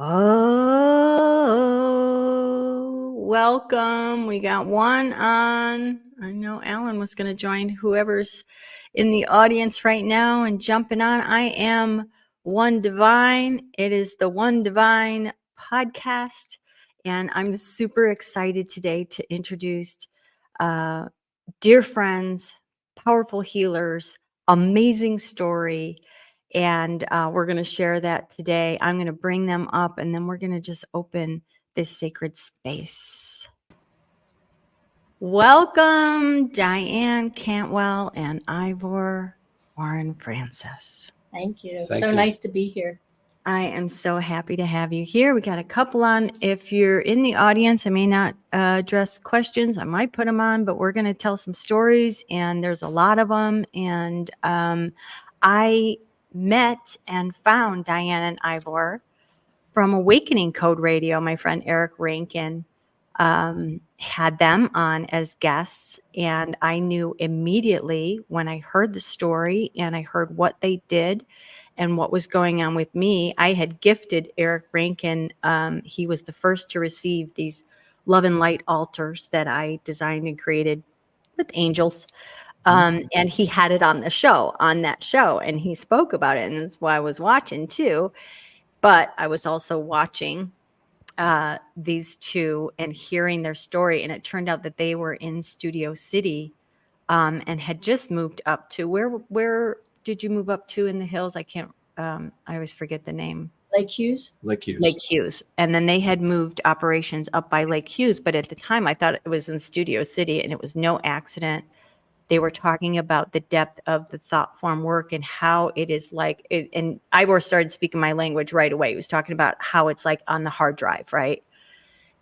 Oh, welcome. We got one on. I know Alan was going to join whoever's in the audience right now and jumping on. I am One Divine. It is the One Divine podcast. And I'm super excited today to introduce dear friends, powerful healers, amazing story. And we're going to share that today. I'm going to bring them up and then we're going to just open this sacred space. Welcome, Diane, Cantwell, and Ivor, Warren Francis. Thank you. So nice to be here. I am so happy to have you here. We got a couple on. If you're in the audience, I may not address questions. I might put them on, but we're going to tell some stories, and there's a lot of them. And I met and found Diane and Ivor from Awakening Code Radio. My friend Eric Rankin had them on as guests, and I knew immediately when I heard the story and I heard what they did and what was going on with me. I had gifted Eric Rankin. He was the first to receive these love and light altars that I designed and created with angels. And he had it on that show, and he spoke about it. And that's why I was watching too. But I was also watching these two and hearing their story. And it turned out that they were in Studio City and had just moved up to where did you move up to in the hills? I can't, I always forget the name. Lake Hughes? Lake Hughes. And then they had moved operations up by Lake Hughes. But at the time, I thought it was in Studio City, and it was no accident. They were talking about the depth of the Thoughtform work and how it is like, and Ivor started speaking my language right away. He was talking about how it's like on the hard drive, right?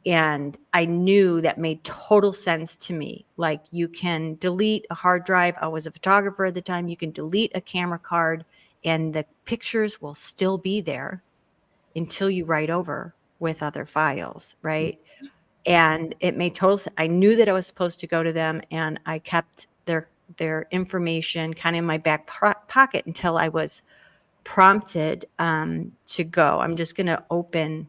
And I knew that made total sense to me. Like, you can delete a hard drive. I was a photographer at the time. You can delete a camera card and the pictures will still be there until you write over with other files, right? And it made total sense. I knew that I was supposed to go to them, and I kept their information kind of in my back pocket until I was prompted to go. I'm just going to open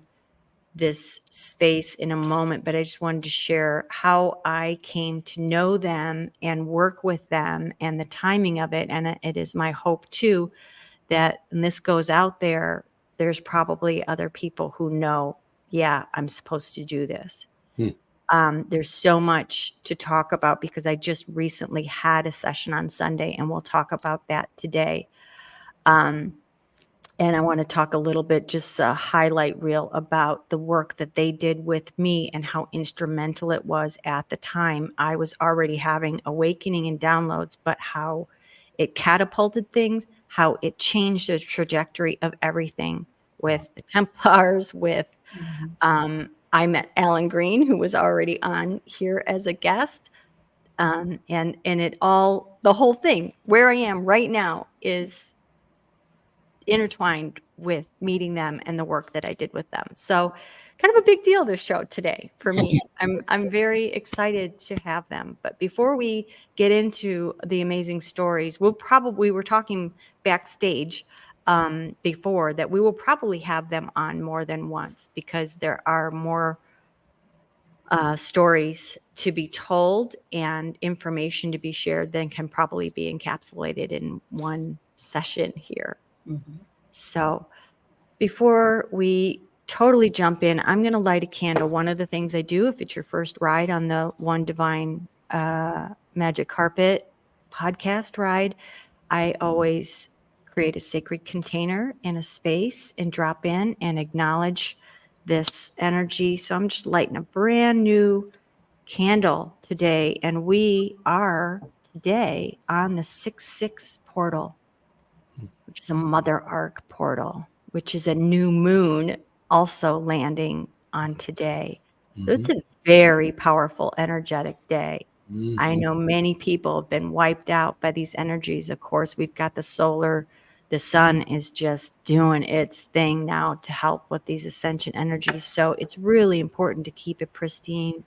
this space in a moment, but I just wanted to share how I came to know them and work with them and the timing of it. And it is my hope too that, and this goes out there, there's probably other people who know, yeah, I'm supposed to do this. There's so much to talk about because I just recently had a session on Sunday, and we'll talk about that today. And I want to talk a little bit, just a highlight reel about the work that they did with me and how instrumental it was at the time. I was already having awakening and downloads, but how it catapulted things, how it changed the trajectory of everything with the Templars, with, I met Alan Green, who was already on here as a guest. And it all, the whole thing, where I am right now is intertwined with meeting them and the work that I did with them. So kind of a big deal, this show today for me. I'm very excited to have them. But before we get into the amazing stories, we were talking backstage before that we will probably have them on more than once because there are more stories to be told and information to be shared than can probably be encapsulated in one session here. So before we totally jump in, I'm going to light a candle. One of the things I do, if it's your first ride on the One Divine Magic Carpet podcast ride, I always create a sacred container in a space and drop in and acknowledge this energy. So I'm just lighting a brand new candle today. And we are today on the 6-6 portal, which is a Mother Arc portal, which is a new moon also landing on today. So it's a very powerful, energetic day. I know many people have been wiped out by these energies. Of course, we've got the solar, the sun is just doing its thing now to help with these ascension energies. So it's really important to keep a pristine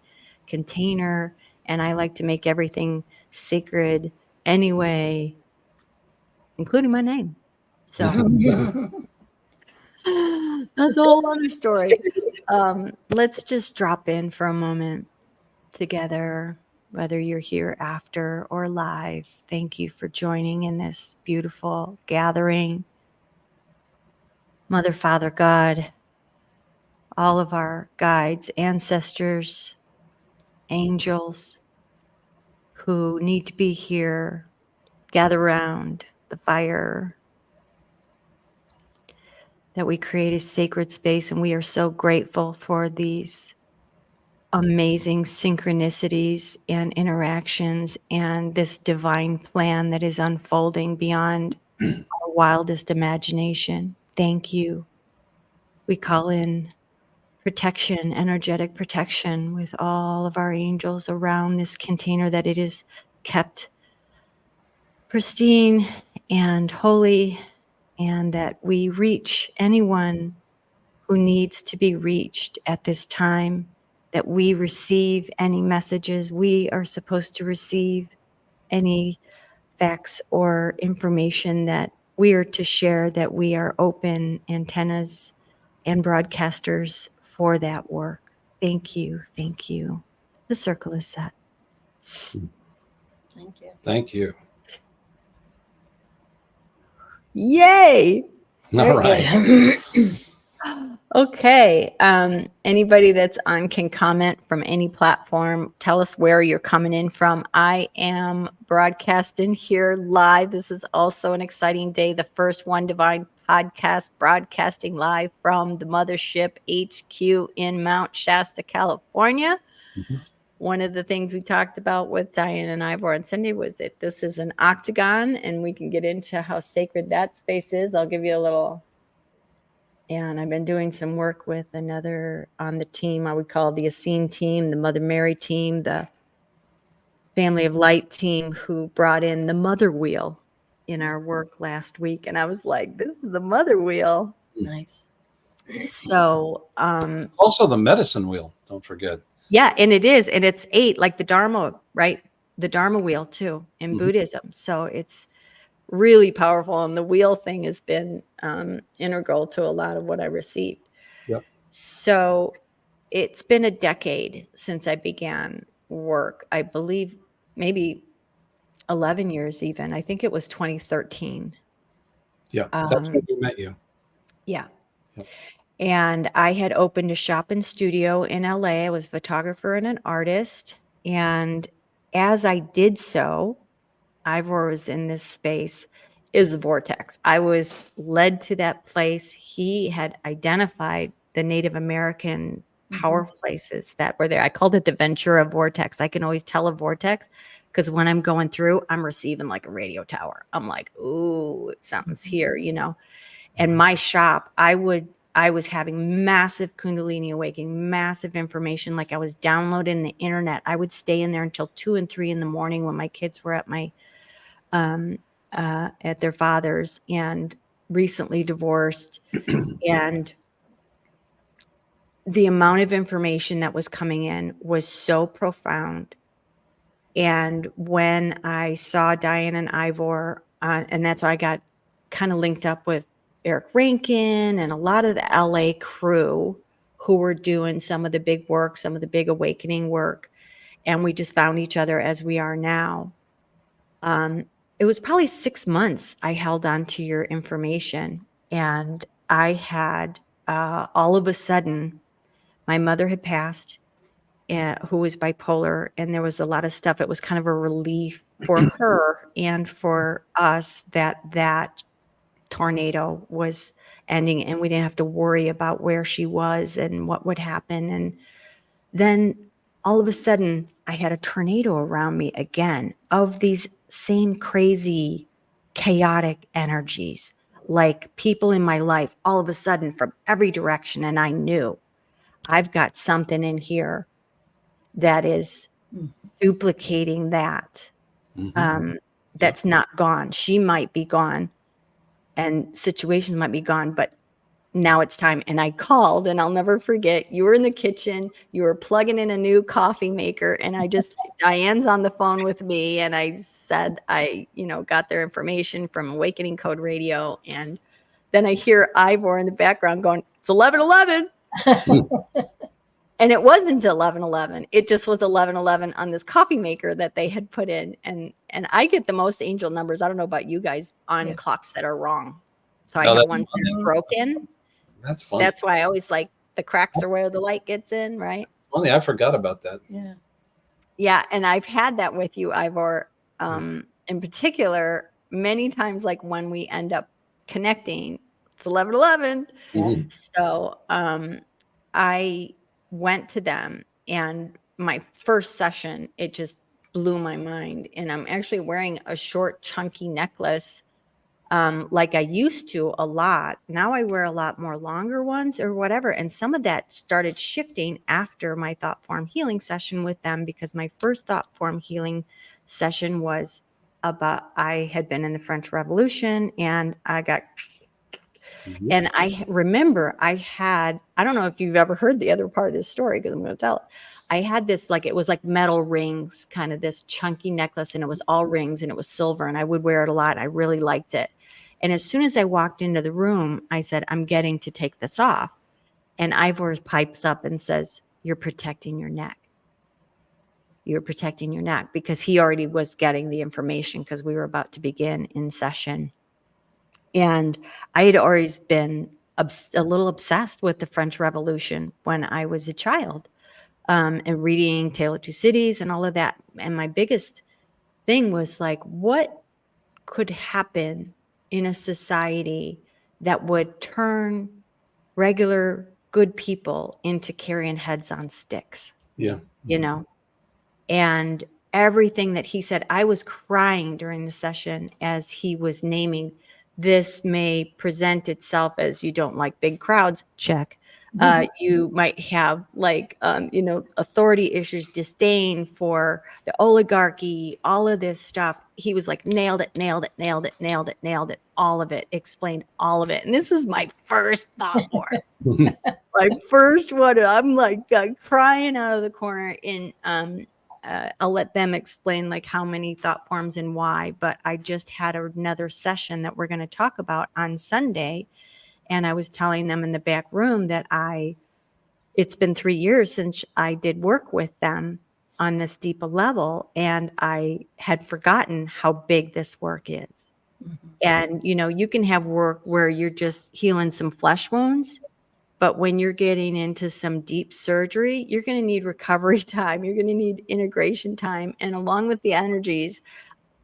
container. And I like to make everything sacred anyway, including my name. So That's a whole other story. Let's just drop in for a moment together, whether you're here after or live. Thank you for joining in this beautiful gathering. Mother, Father, God, all of our guides, ancestors, angels who need to be here, gather around the fire, that we create a sacred space. And we are so grateful for these amazing synchronicities and interactions and this divine plan that is unfolding beyond our wildest imagination. Thank you. We call in protection, energetic protection with all of our angels around this container, that it is kept pristine and holy, and that we reach anyone who needs to be reached at this time, that we receive any messages we are supposed to receive, any facts or information that we are to share, that we are open antennas and broadcasters for that work. Thank you. Thank you. The circle is set. Thank you. Thank you. Yay. All right. Okay. Anybody that's on can comment from any platform. Tell us where you're coming in from. I am broadcasting here live. This is also an exciting day. The first One Divine podcast broadcasting live from the Mothership HQ in Mount Shasta, California. Mm-hmm. One of the things we talked about with Diane and Ivor on Sunday was that this is an octagon, and we can get into how sacred that space is. I'll give you a little. And I've been doing some work with another on the team. I would call the Essene team, the Mother Mary team, the Family of Light team, who brought in the mother wheel in our work last week. And I was like, this is the mother wheel. Nice. So also the medicine wheel, don't forget. Yeah, and it is. And it's 8, like the Dharma, right? The Dharma wheel too in Buddhism. So it's really powerful. And the wheel thing has been integral to a lot of what I received. Yep. So it's been a decade since I began work. I believe maybe 11 years even. I think it was 2013. Yeah, that's when we met you. Yeah. Yep. And I had opened a shop and studio in LA. I was a photographer and an artist. And as I did so, Ivor was in this space, is the vortex. I was led to that place. He had identified the Native American power places that were there. I called it the Ventura vortex. I can always tell a vortex because when I'm going through, I'm receiving like a radio tower. I'm like, ooh, something's here, you know. And my shop, I was having massive kundalini awakening, massive information. Like I was downloading the internet. I would stay in there until 2 and 3 in the morning when my kids were at my at their father's and recently divorced. And the amount of information that was coming in was so profound. And when I saw Diane and Ivor, and that's why I got kind of linked up with Eric Rankin and a lot of the LA crew who were doing some of the big work, some of the big awakening work. And we just found each other as we are now. It was probably 6 months I held on to your information, and I had all of a sudden, my mother had passed, who was bipolar, and there was a lot of stuff. It was kind of a relief for her and for us that tornado was ending, and we didn't have to worry about where she was and what would happen. And then all of a sudden, I had a tornado around me again of these same crazy, chaotic energies, like people in my life, all of a sudden from every direction. And I knew I've got something in here that is duplicating that. That's not gone. She might be gone and situations might be gone, but now it's time. And I called, and I'll never forget, you were in the kitchen, you were plugging in a new coffee maker. And Diane's on the phone with me. And I said, I got their information from Awakening Code Radio. And then I hear Ivor in the background going, it's 11:11. And it wasn't 11:11. It just was 11:11 on this coffee maker that they had put in. And I get the most angel numbers. I don't know about you guys on clocks that are wrong. So I have ones that are broken. That's fun. That's why I always like the cracks are where the light gets in, right? Funny, I forgot about that. Yeah. Yeah. And I've had that with you, Ivor, in particular, many times, like when we end up connecting, it's 11:11. Mhm. So I went to them, and my first session, it just blew my mind. And I'm actually wearing a short, chunky necklace, like I used to a lot. Now I wear a lot more longer ones or whatever. And some of that started shifting after my Thoughtform Healing session with them, because my first Thoughtform Healing session was about, I had been in the French Revolution, and I got, and I remember I don't know if you've ever heard the other part of this story, because I'm going to tell it. I had this, like, it was like metal rings, kind of this chunky necklace, and it was all rings, and it was silver, and I would wear it a lot. I really liked it. And as soon as I walked into the room, I said, I'm getting to take this off. And Ivor pipes up and says, you're protecting your neck. You're protecting your neck, because he already was getting the information, because we were about to begin in session. And I had always been a little obsessed with the French Revolution when I was a child, and reading Tale of Two Cities and all of that. And my biggest thing was like, what could happen in a society that would turn regular good people into carrying heads on sticks? Yeah. You know? And everything that he said, I was crying during the session as he was naming, this may present itself as, you don't like big crowds, check. You might have, like, authority issues, disdain for the oligarchy, all of this stuff. He was like, nailed it, nailed it, nailed it, nailed it, nailed it, all of it, explained all of it. And this is my first thought for it. My first one. I'm like crying out of the corner. And I'll let them explain like how many thought forms and why, but I just had another session that we're going to talk about on Sunday. And I was telling them in the back room that it's been 3 years since I did work with them on this deeper level. And I had forgotten how big this work is. And, you can have work where you're just healing some flesh wounds. But when you're getting into some deep surgery, you're going to need recovery time. You're going to need integration time. And along with the energies,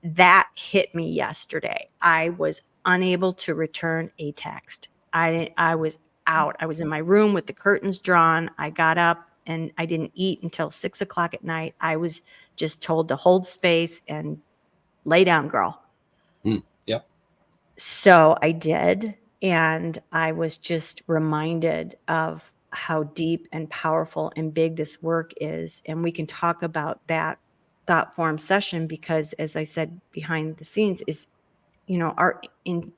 that hit me yesterday. I was unable to return a text. I was out. I was in my room with the curtains drawn. I got up and I didn't eat until 6 o'clock at night. I was just told to hold space and lay down, girl. Yep. So I did. And I was just reminded of how deep and powerful and big this work is. And we can talk about that thought form session, because as I said, behind the scenes is, our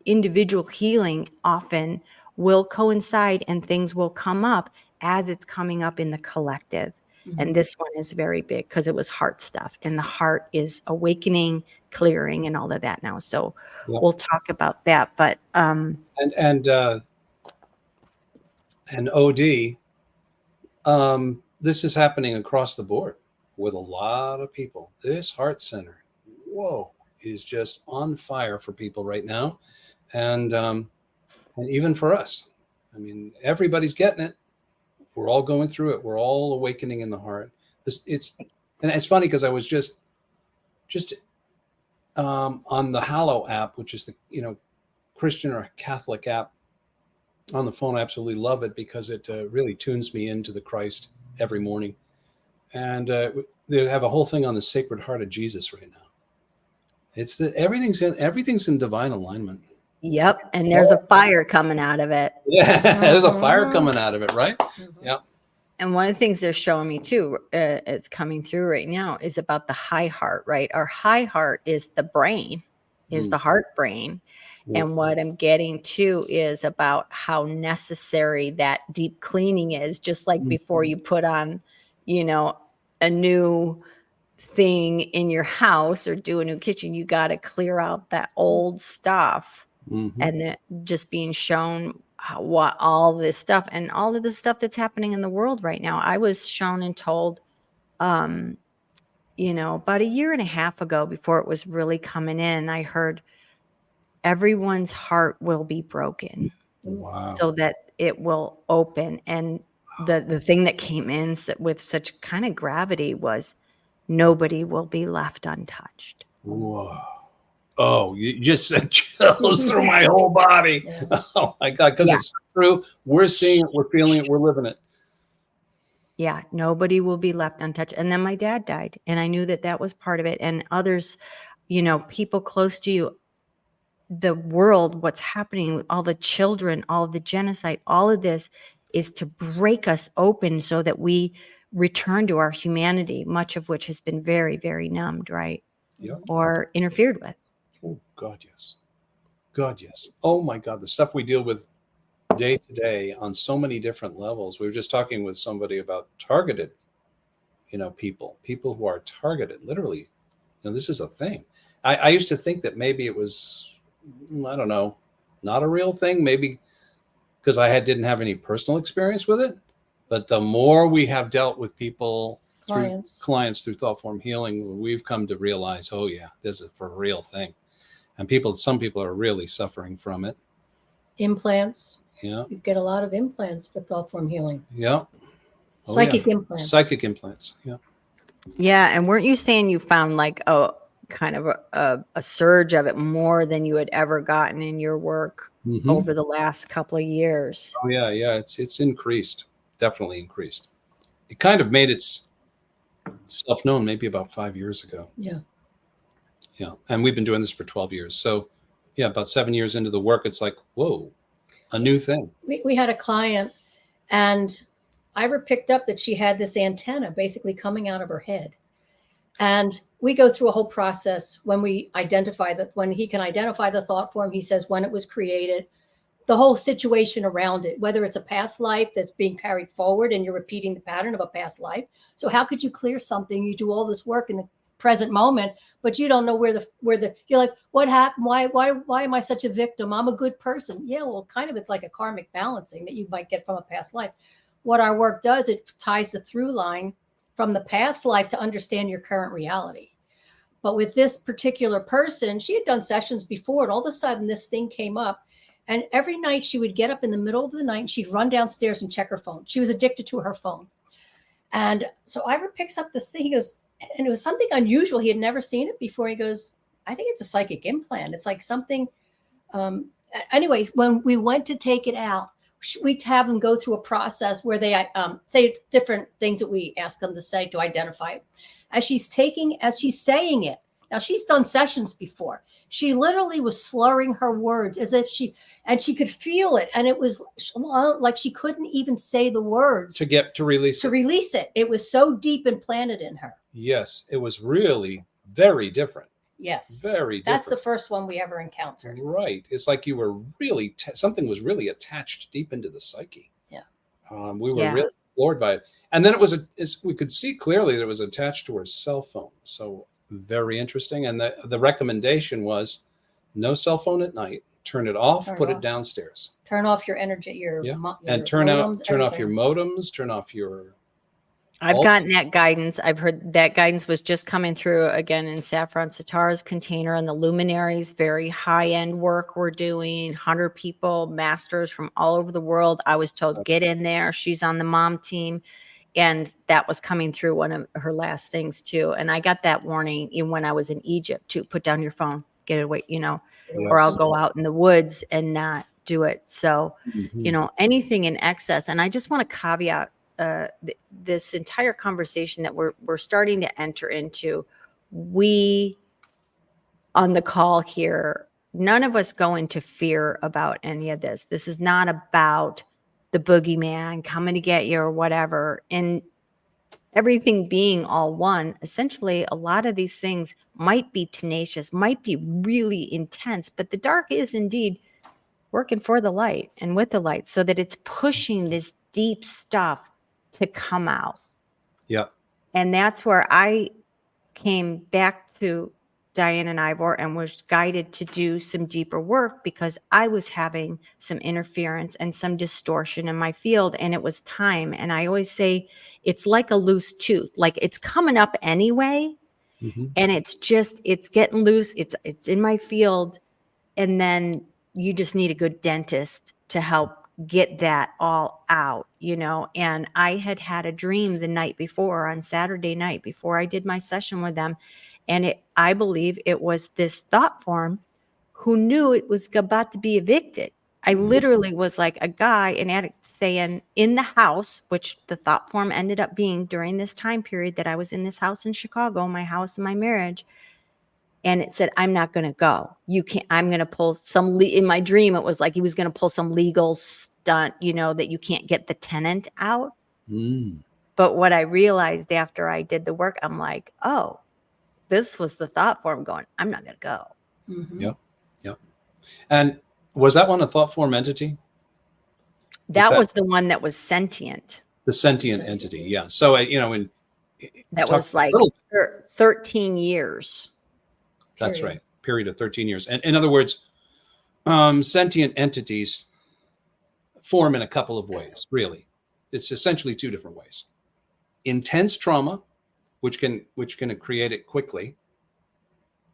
individual healing often will coincide and things will come up as it's coming up in the collective. And this one is very big because it was heart stuff, and the heart is awakening, clearing, and all of that now. So we'll talk about that. But and OD, this is happening across the board with a lot of people. This heart center, is just on fire for people right now, and even for us. I mean, everybody's getting it. We're all going through it. We're all awakening in the heart. And it's funny because I was just on the Hallow app, which is the Christian or Catholic app on the phone. I absolutely love it because it really tunes me into the Christ every morning. And they have a whole thing on the Sacred Heart of Jesus right now. It's that everything's in divine alignment. Yep. And there's a fire coming out of it. Yeah, there's a fire coming out of it, right? Yep. And one of the things they're showing me too, it's coming through right now, is about the high heart, right? Our high heart is the brain, is the heart brain. And what I'm getting to is about how necessary that deep cleaning is, just like before you put on, a new thing in your house or do a new kitchen, you got to clear out that old stuff and just being shown what all this stuff and all of the stuff that's happening in the world right now. I was shown and told, about a year and a half ago, before it was really coming in, I heard everyone's heart will be broken. Wow. So that it will open. And the thing that came in with such kind of gravity was nobody will be left untouched. Whoa. Oh, you just sent chills through my whole body. Yeah. Oh my God. Because it's true. We're seeing it, we're feeling it, we're living it. Yeah, nobody will be left untouched. And then my dad died, and I knew that was part of it. And others, people close to you, the world, what's happening with all the children, all of the genocide, all of this is to break us open so that we return to our humanity, much of which has been very, very numbed, right? Yeah. Or interfered with. Oh, God, yes. God, yes. Oh, my God. The stuff we deal with day to day on so many different levels. We were just talking with somebody about targeted, people who are targeted, literally. This is a thing. I used to think that maybe it was, I don't know, not a real thing, maybe because I didn't have any personal experience with it. But the more we have dealt with people, clients through Thoughtform Healing, we've come to realize, oh yeah, this is for a real thing. And some people are really suffering from it. Implants. Yeah. You get a lot of implants for Thoughtform Healing. Yeah. Psychic implants. Psychic implants. Yeah. Yeah. And weren't you saying you found like a kind of a surge of it more than you had ever gotten in your work over the last couple of years? Oh yeah. Yeah. It's increased. Definitely increased. It kind of made itself known maybe about 5 years ago. Yeah. Yeah. And we've been doing this for 12 years. So yeah, about 7 years into the work, it's like, whoa, a new thing. We had a client, and Ivor picked up that she had this antenna basically coming out of her head. And we go through a whole process when we identify that, when he can identify the thought form, he says when it was created, the whole situation around it, whether it's a past life that's being carried forward and you're repeating the pattern of a past life. So how could you clear something? You do all this work in the present moment, but you don't know where you're like, what happened? Why am I such a victim? I'm a good person. Yeah, well, kind of, it's like a karmic balancing that you might get from a past life. What our work does, it ties the through line from the past life to understand your current reality. But with this particular person, she had done sessions before, and all of a sudden this thing came up. And every night she would get up in the middle of the night and she'd run downstairs and check her phone. She was addicted to her phone. And so Ivor picks up this thing. He goes, and it was something unusual. He had never seen it before. He goes, I think it's a psychic implant. It's like something. Anyways, when we went to take it out, we'd have them go through a process where they say different things that we ask them to say to identify it. As she's saying it. Now, she's done sessions before. She literally was slurring her words as if she could feel it. And it was like she couldn't even say the words. To release it. It was so deep implanted in her. Yes, it was really very different. Yes. Very different. That's the first one we ever encountered. Right. It's like you were really, something was really attached deep into the psyche. Yeah. We were really floored by it. And then we could see clearly that it was attached to her cell phone. So very interesting. And the recommendation was no cell phone at night. Turn it off. Put it downstairs. Turn off your energy. And turn off your modems. Turn off your. I've gotten that guidance. I've heard that guidance was just coming through again in Saffron Sitar's container, and the luminaries, very high-end work we're doing, 100 people, masters from all over the world. I was told, get in there. She's on the mom team. And that was coming through one of her last things too. And I got that warning even when I was in Egypt too. Put down your phone, get it away, or I'll go out in the woods and not do it. So, anything in excess. And I just want to caveat this entire conversation that we're starting to enter into. We on the call here, none of us go into fear about any of this. This is not about the boogeyman coming to get you or whatever. And everything being all one, essentially, a lot of these things might be tenacious, might be really intense, but the dark is indeed working for the light and with the light so that it's pushing this deep stuff to come out. Yeah. And that's where I came back to Diane and Ivor and was guided to do some deeper work because I was having some interference and some distortion in my field, and it was time. And I always say it's like a loose tooth, like it's coming up anyway, and it's getting loose. It's in my field, and then you just need a good dentist to help get that all out, And I had a dream the night before, on Saturday night, before I did my session with them. And I believe it was this thought form who knew it was about to be evicted. I literally was like a guy, an addict, saying in the house, which the thought form ended up being during this time period that I was in this house in Chicago, my house and my marriage. And it said, I'm not going to go. You can't, I'm going to pull some, in my dream, it was like he was going to pull some legal stunt, that you can't get the tenant out. But what I realized after I did the work, I'm like, oh, this was the thought form going, I'm not going to go. Yep. And was that one a thought form entity? That was the one that was sentient. The sentient entity. Yeah. So, that was like 13 years. That's right. Period of 13 years. And in other words, sentient entities form in a couple of ways, really. It's essentially two different ways. Intense trauma, which can create it quickly,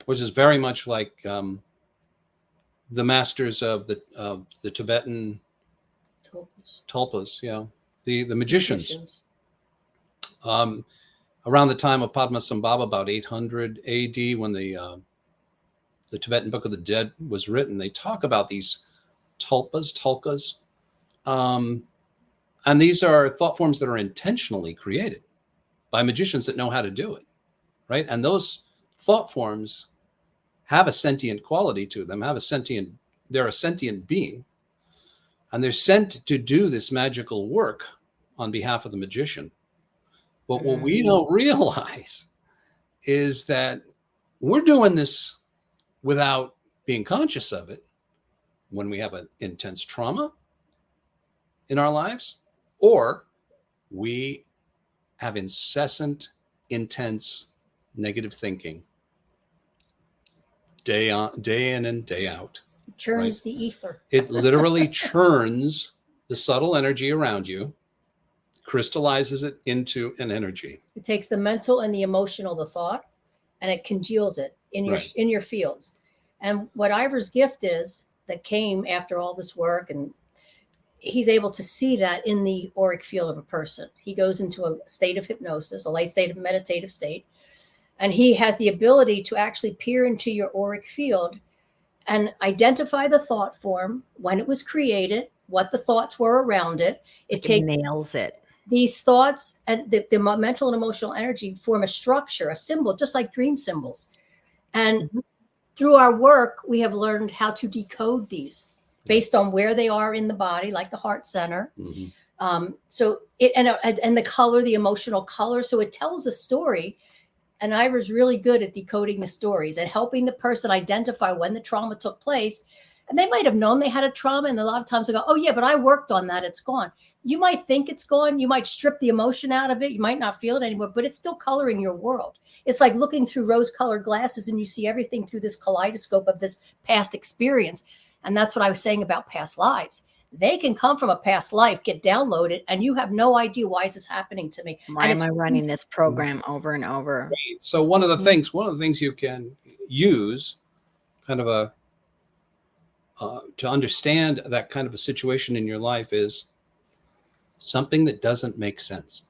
which is very much like the masters of the Tibetan tulpas, the magicians. Around the time of Padmasambhava, about 800 AD, when the Tibetan Book of the Dead was written, they talk about these tulkas, and these are thought forms that are intentionally created by magicians that know how to do it, right? And those thought forms have a sentient quality to them, they're a sentient being, and they're sent to do this magical work on behalf of the magician. But what we don't realize is that we're doing this without being conscious of it when we have an intense trauma in our lives, or we have incessant, intense negative thinking day in and day out. It churns the ether. It literally churns the subtle energy around you, crystallizes it into an energy. It takes the mental and the emotional, the thought, and it congeals it in your fields. And what Ivor's gift is that came after all this work, and he's able to see that in the auric field of a person. He goes into a state of hypnosis, a light state of meditative state, and he has the ability to actually peer into your auric field and identify the thought form, when it was created, what the thoughts were around it. It nails it. These thoughts and the mental and emotional energy form a structure, a symbol, just like dream symbols. And through our work, we have learned how to decode these based on where they are in the body, like the heart center. So and the color, the emotional color. So it tells a story. And Ivor's really good at decoding the stories and helping the person identify when the trauma took place. And they might have known they had a trauma. And a lot of times they go, oh yeah, but I worked on that. It's gone. You might think it's gone. You might strip the emotion out of it. You might not feel it anymore, but it's still coloring your world. It's like looking through rose-colored glasses and you see everything through this kaleidoscope of this past experience. And that's what I was saying about past lives. They can come from a past life, get downloaded, and you have no idea, why is this happening to me? Why am I running this program over and over? Right. So one of the things you can use kind of to understand that kind of a situation in your life is something that doesn't make sense.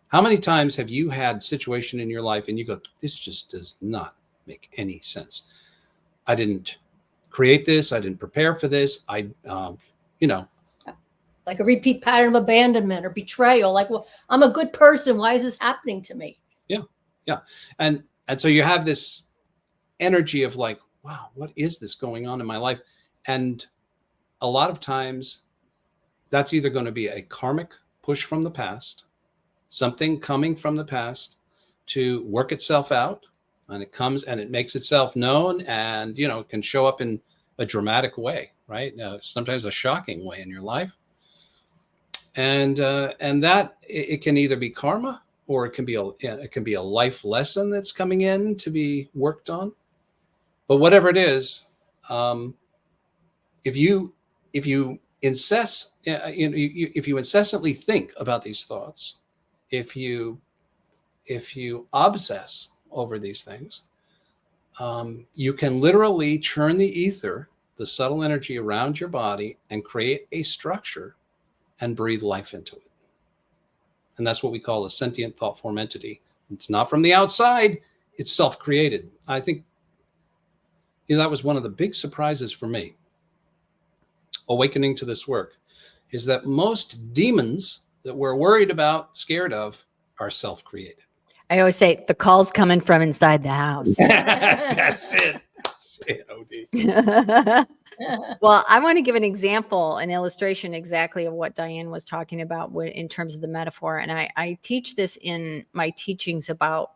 How many times have you had a situation in your life and you go, this just does not make any sense? I didn't create this. I didn't prepare for this. Like a repeat pattern of abandonment or betrayal. Like, well, I'm a good person. Why is this happening to me? Yeah. And so you have this energy of like, wow, what is this going on in my life? And a lot of times that's either going to be a karmic push from the past, something coming from the past to work itself out, and it comes and it makes itself known, and it can show up in a dramatic way, right? Sometimes a shocking way in your life, and that it can either be karma, or it can be a life lesson that's coming in to be worked on. But whatever it is, if you if you incessantly think about these thoughts, if you obsess over these things, you can literally churn the ether, the subtle energy around your body, and create a structure and breathe life into it. And that's what we call a sentient thought form entity. It's not from the outside, it's self-created. I think that was one of the big surprises for me, awakening to this work, is that most demons that we're worried about, scared of, are self-created. I always say the call's coming from inside the house. That's it. That's it, OD. Well, I want to give an example, an illustration exactly of what Diane was talking about in terms of the metaphor. And I teach this in my teachings about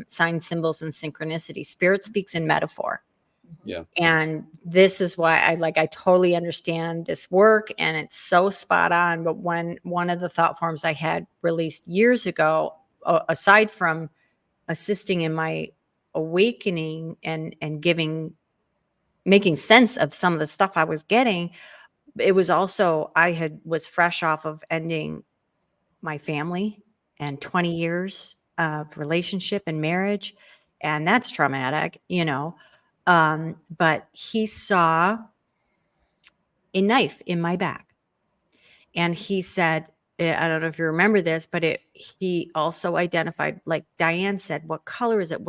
signs, symbols, and synchronicity. Spirit speaks in metaphor. Yeah. And this is why I totally understand this work, and it's so spot on. But when one of the thought forms I had released years ago, aside from assisting in my awakening and making sense of some of the stuff I was getting, it was also, was fresh off of ending my family and 20 years of relationship and marriage. And that's traumatic, but he saw a knife in my back. And he said, I don't know if you remember this, but he also identified, like Diane said, what color is it?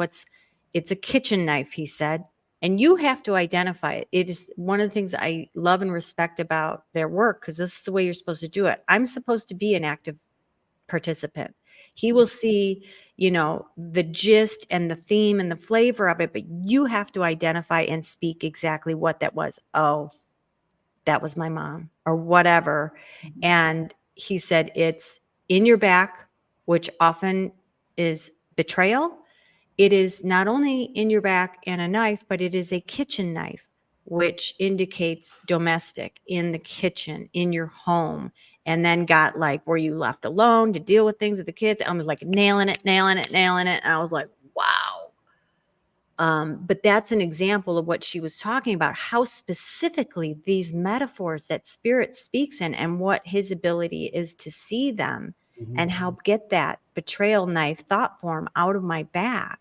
It's a kitchen knife, he said. And you have to identify it. It is one of the things I love and respect about their work, because this is the way you're supposed to do it. I'm supposed to be an active participant. He will see, the gist and the theme and the flavor of it, but you have to identify and speak exactly what that was. Oh, that was my mom, or whatever. And he said, it's in your back, which often is betrayal. It is not only in your back and a knife, but it is a kitchen knife, which indicates domestic, in the kitchen, in your home. And then got like, were you left alone to deal with things with the kids? I was like nailing it. And I was like, wow. But that's an example of what she was talking about, how specifically these metaphors that spirit speaks in, and what his ability is to see them, and help get that betrayal knife thought form out of my back.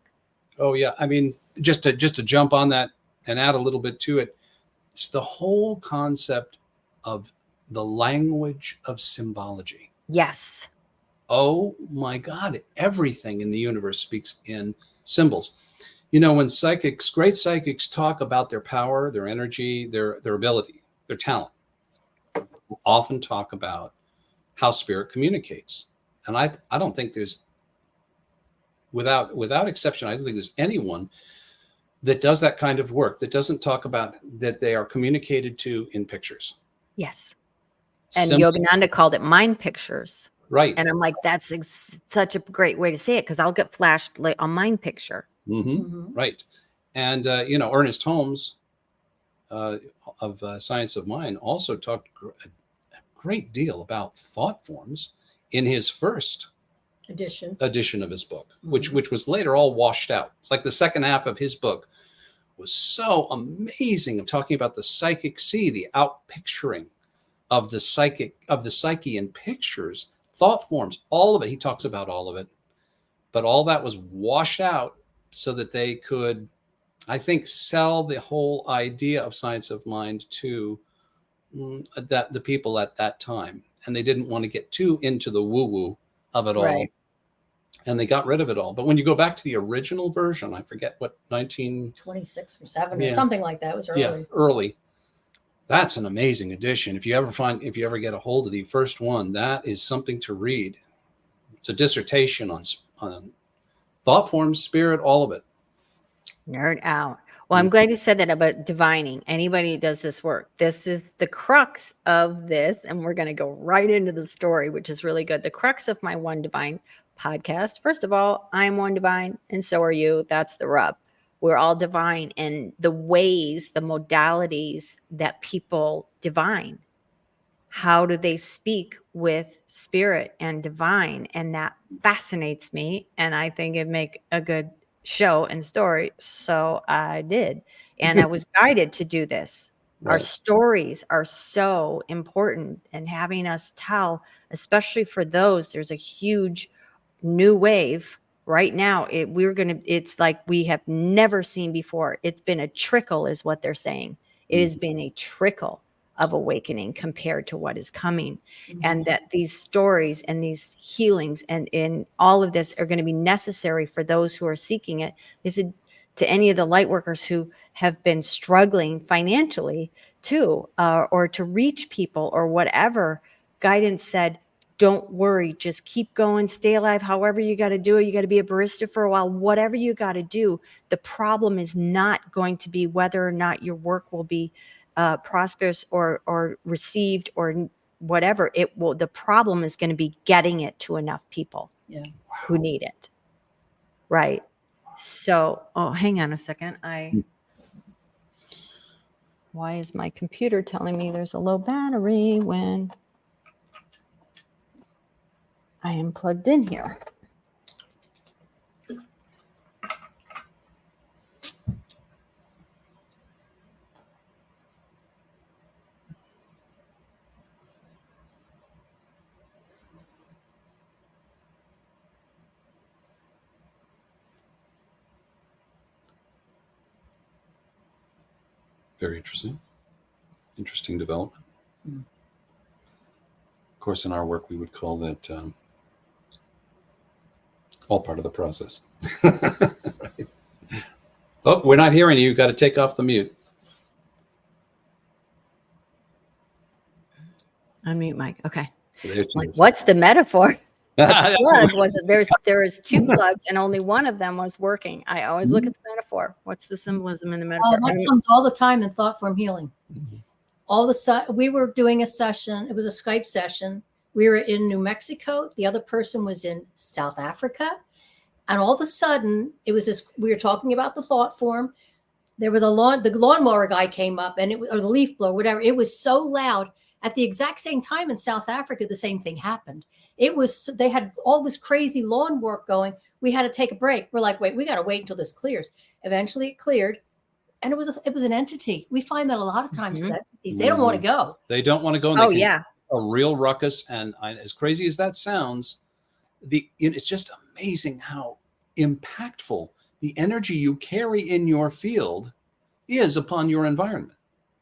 Oh yeah. I mean, just to jump on that and add a little bit to it, it's the whole concept of the language of symbology. Yes. Oh my God, everything in the universe speaks in symbols. When great psychics talk about their power, their energy, their ability, their talent, we'll often talk about how spirit communicates. And I don't think there's, without exception, I don't think there's anyone that does that kind of work that doesn't talk about that they are communicated to in pictures. Yes. And Yogananda called it mind pictures. Right. And I'm like, that's such a great way to say it, because I'll get flashed like a mind picture. Right. And, Ernest Holmes of Science of Mind also talked a great deal about thought forms in his first edition of his book, which was later all washed out. It's like the second half of his book was so amazing of talking about the psychic sea, the outpicturing of the psyche in pictures, thought forms, all of it. He talks about all of it, but all that was washed out so that they could, I think, sell the whole idea of Science of Mind to the people at that time. And they didn't want to get too into the woo-woo of it all. Right. And they got rid of it all. But when you go back to the original version, I forget what, 1926 or 7 or something like that. It was early. Yeah, early. That's an amazing edition. If you ever get a hold of the first one, that is something to read. It's a dissertation on thought forms, spirit, all of it. Nerd out. Well, I'm glad you said that about divining. Anybody who does this work, this is the crux of this. And we're going to go right into the story, which is really good. The crux of my One Divine podcast. First of all, I'm one divine, and so are you. That's the rub. We're all divine, and the ways, the modalities that people divine. How do they speak with spirit and divine? And that fascinates me. And I think it'd make a good show and story. So I did. And I was guided to do this. Our Right. stories are so important, and having us tell, especially for those, there's a huge new wave right now. It's like we have never seen before. It's been a trickle is what they're saying. It has been a trickle of awakening compared to what is coming. And that these stories and these healings and in all of this are going to be necessary for those who are seeking it. They said to any of the light workers who have been struggling financially too, or to reach people or whatever, guidance said, don't worry, just keep going, stay alive, however you got to do it. You got to be a barista for a while, whatever you got to do. The problem is not going to be whether or not your work will be prosperous or received or whatever. The problem is going to be getting it to enough people who need it. Right. So, hang on a second. Why is my computer telling me there's a low battery when I am plugged in here? Very interesting. Interesting development. Of course, in our work, we would call that all part of the process. Right. Oh, we're not hearing you. You've got to take off the mute. Unmute mic. Okay. There she Like, is. what's the metaphor? The plug was there was two plugs and only one of them was working. I always look at the metaphor. What's the symbolism in the metaphor? That comes all the time in Thoughtform Healing. We were doing a session. It was a Skype session. We were in New Mexico. The other person was in South Africa. And all of a sudden, it was this, we were talking about the thought form. There was the lawnmower guy came up or the leaf blower, whatever. It was so loud. At the exact same time in South Africa, the same thing happened. They had all this crazy lawn work going. We had to take a break. We're like, wait, we got to wait until this clears. Eventually it cleared. And it was an entity. We find that a lot of times with entities, they don't want to go. They don't want to go. Oh, yeah. A real ruckus. And as crazy as that sounds, it's just amazing how impactful the energy you carry in your field is upon your environment.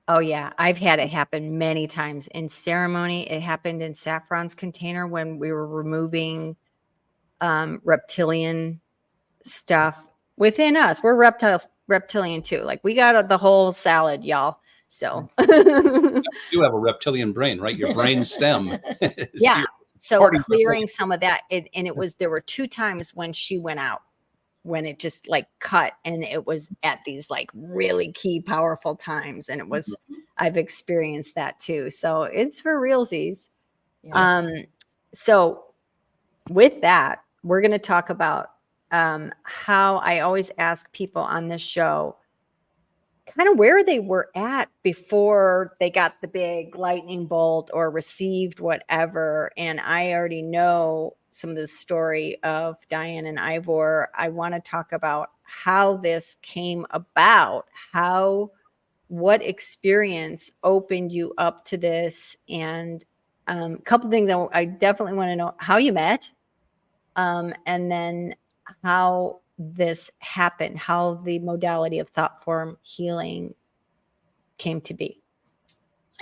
Oh, yeah. I've had it happen many times in ceremony. It happened in Saffron's container when we were removing reptilian stuff within us. We're reptilian too. Like, we got the whole salad, y'all. So You have a reptilian brain, right? Your brain stem. Yeah. So clearing some of that. There were 2 times when she went out, when it just like cut, and it was at these like really key, powerful times. And I've experienced that too. So it's for realsies. Yeah. So with that, we're going to talk about how I always ask people on this show kind of where they were at before they got the big lightning bolt or received whatever. And I already know some of the story of Diane and Ivor. I want to talk about how this came about, what experience opened you up to this, and a couple of things I definitely want to know: how you met, and then how this happened, how the modality of Thoughtform Healing came to be.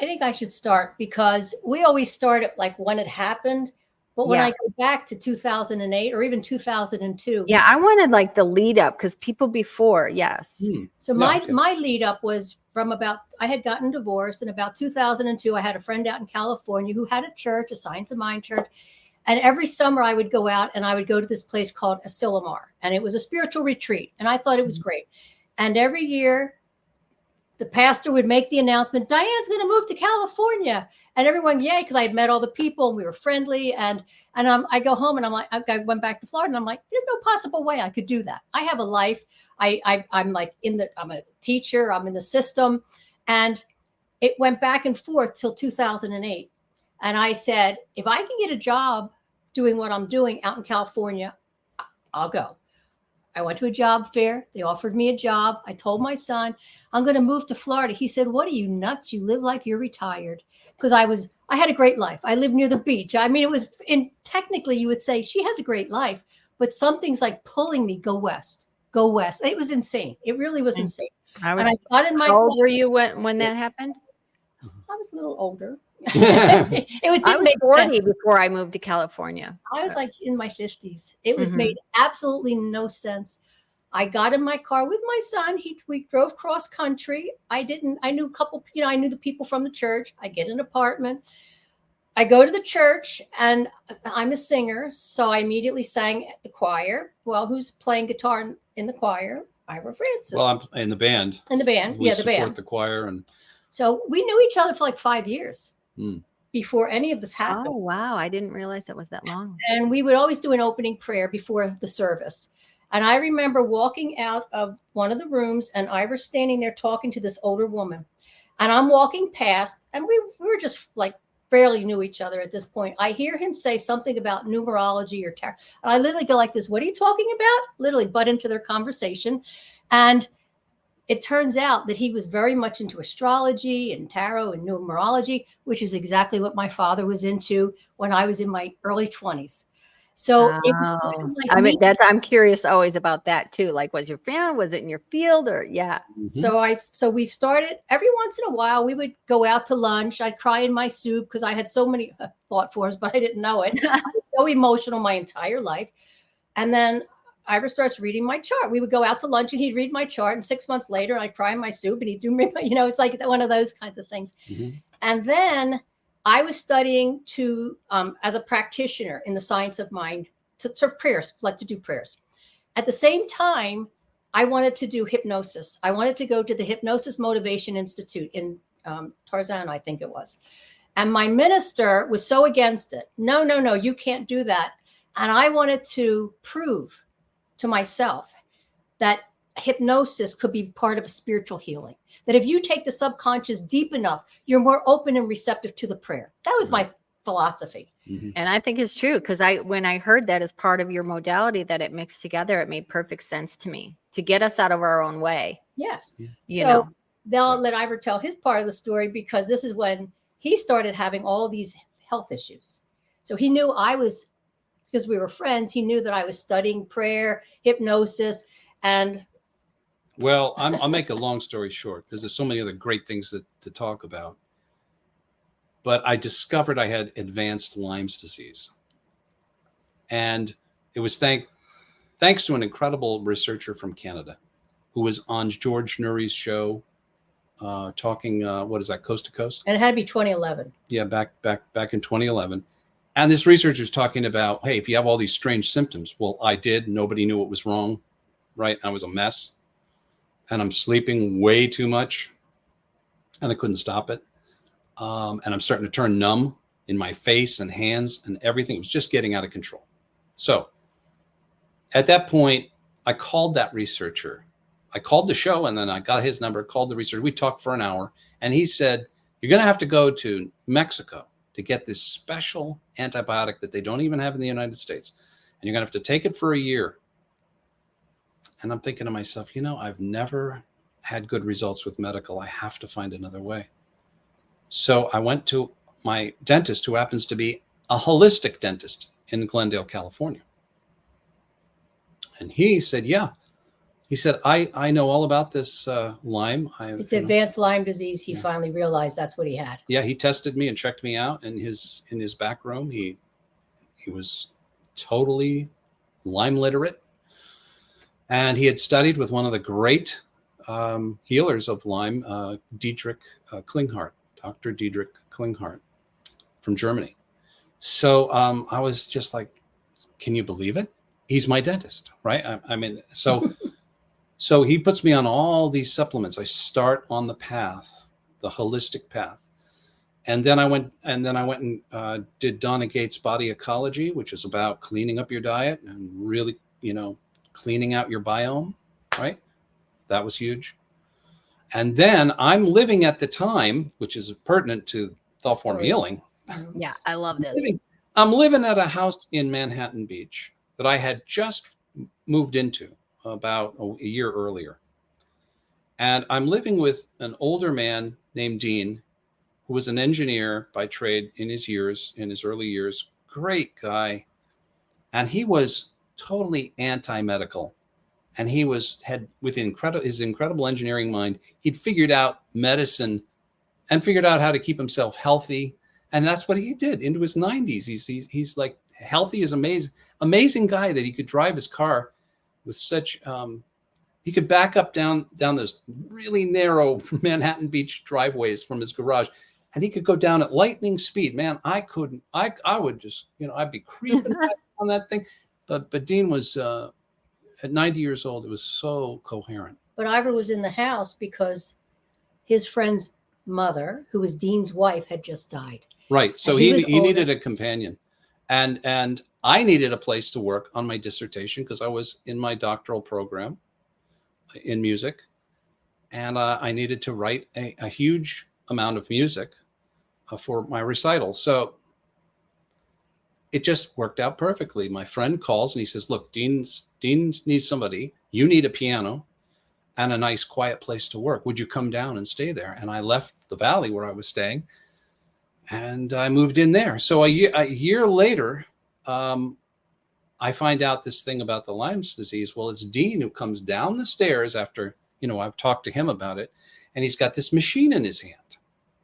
I think I should start, because we always start at like when it happened. But when I go back to 2008 or even 2002. Yeah, I wanted like the lead up, because people before, yes. So my lead up was from I had gotten divorced in about 2002. I had a friend out in California who had a church, a Science of Mind church. And every summer I would go out and I would go to this place called Asilomar. And it was a spiritual retreat. And I thought it was great. And every year the pastor would make the announcement, Diane's going to move to California. And everyone, yay, because I had met all the people and we were friendly. And I go home and I'm like, I went back to Florida and I'm like, there's no possible way I could do that. I have a life. I'm like I'm a teacher. I'm in the system. And it went back and forth till 2008. And I said, if I can get a job doing what I'm doing out in California, I'll go. I went to a job fair. They offered me a job. I told my son, I'm going to move to Florida. He said, what are you, nuts? You live like you're retired. Because I had a great life. I lived near the beach. I mean, technically you would say she has a great life, but something's like pulling me, go west, go west. It was insane. It really was insane. And I got in my How old car. were you when that happened? I was a little older. It I didn't was make 40 sense. before I moved to California. I was like in my 50s. It was made absolutely no sense. I got in my car with my son. We drove cross country. I knew a couple, I knew the people from the church. I get an apartment. I go to the church, and I'm a singer. So I immediately sang at the choir. Well, who's playing guitar in the choir? Ivor Francis. Well, I'm in the band. In the band. We The support band. the choir. And so we knew each other for like 5 years before any of this happened. Oh, wow. I didn't realize it was that long. And we would always do an opening prayer before the service. And I remember walking out of one of the rooms, and Ivor standing there talking to this older woman. And I'm walking past, and we were just like barely knew each other at this point. I hear him say something about numerology or tarot. And I literally go like this, what are you talking about? Literally butt into their conversation. And it turns out that he was very much into astrology and tarot and numerology, which is exactly what my father was into when I was in my early 20s. So it was kind of like I mean, I'm curious always about that too. Like, was your family, was it in your field, or yeah? So we've started every once in a while. We would go out to lunch. I'd cry in my soup because I had so many thought forms, but I didn't know it. I was so emotional my entire life. And then Ivor starts reading my chart. We would go out to lunch, and he'd read my chart. And 6 months later, I'd cry in my soup, and he'd do me, it's like one of those kinds of things. And then I was studying as a practitioner in the science of mind, to prayers, like to do prayers. At the same time, I wanted to do hypnosis. I wanted to go to the Hypnosis Motivation Institute in Tarzan, I think it was. And my minister was so against it. No, you can't do that. And I wanted to prove to myself that hypnosis could be part of a spiritual healing. That if you take the subconscious deep enough, you're more open and receptive to the prayer. That was my philosophy. And I think it's true, because when I heard that as part of your modality, that it mixed together, it made perfect sense to me to get us out of our own way. Yes. So then I'll let Ivor tell his part of the story, because this is when he started having all these health issues. So he knew because we were friends, he knew that I was studying prayer, hypnosis, and well, I'll make a long story short, because there's so many other great things to talk about. But I discovered I had advanced Lyme's disease. And it was thanks to an incredible researcher from Canada who was on George Nuri's show talking, what is that, Coast to Coast? And it had to be 2011. Yeah, back in 2011. And this researcher is talking about, hey, if you have all these strange symptoms, well, I did. Nobody knew what was wrong, right? I was a mess. And I'm sleeping way too much. And I couldn't stop it. And I'm starting to turn numb in my face and hands and everything. It was just getting out of control. So at that point, I called that researcher. I called the show, and then I got his number, called the researcher. We talked for an hour, and he said, you're going to have to go to Mexico to get this special antibiotic that they don't even have in the United States. And you're going to have to take it for a year. And I'm thinking to myself, I've never had good results with medical. I have to find another way. So I went to my dentist, who happens to be a holistic dentist in Glendale, California. And he said, yeah. He said, I know all about this Lyme. It's advanced Lyme disease. He finally realized that's what he had. Yeah, he tested me and checked me out in his back room. He was totally Lyme literate. And he had studied with one of the great healers of Lyme, Dietrich Klinghardt. Dr. Dietrich Klinghardt from Germany. So I was just like, can you believe it? He's my dentist, right? I mean, so he puts me on all these supplements. I start on the path, the holistic path. And then I went and did Donna Gates' Body Ecology, which is about cleaning up your diet and really, cleaning out your biome, right? That was huge. And then I'm living at the time, which is pertinent to Thoughtform Healing. Yeah, I love this. I'm living at a house in Manhattan Beach that I had just moved into about a year earlier. And I'm living with an older man named Dean, who was an engineer by trade in his early years. Great guy. And he was totally anti-medical. And he had with his incredible engineering mind, he'd figured out medicine and figured out how to keep himself healthy. And that's what he did into his 90s. He's like healthy as amazing guy that he could drive his car with such he could back up down those really narrow Manhattan Beach driveways from his garage, and he could go down at lightning speed. Man, I couldn't. I would just, I'd be creeping on that thing. But Dean was at 90 years old. It was so coherent. But Ivor was in the house because his friend's mother, who was Dean's wife, had just died. Right. So he needed a companion, and I needed a place to work on my dissertation because I was in my doctoral program in music, and I needed to write a huge amount of music for my recital. So it just worked out perfectly. My friend calls and he says, look, Dean needs somebody. You need a piano and a nice quiet place to work. Would you come down and stay there? And I left the valley where I was staying and I moved in there. So a year later, I find out this thing about the Lyme's disease. Well, it's Dean who comes down the stairs after, I've talked to him about it, and he's got this machine in his hand.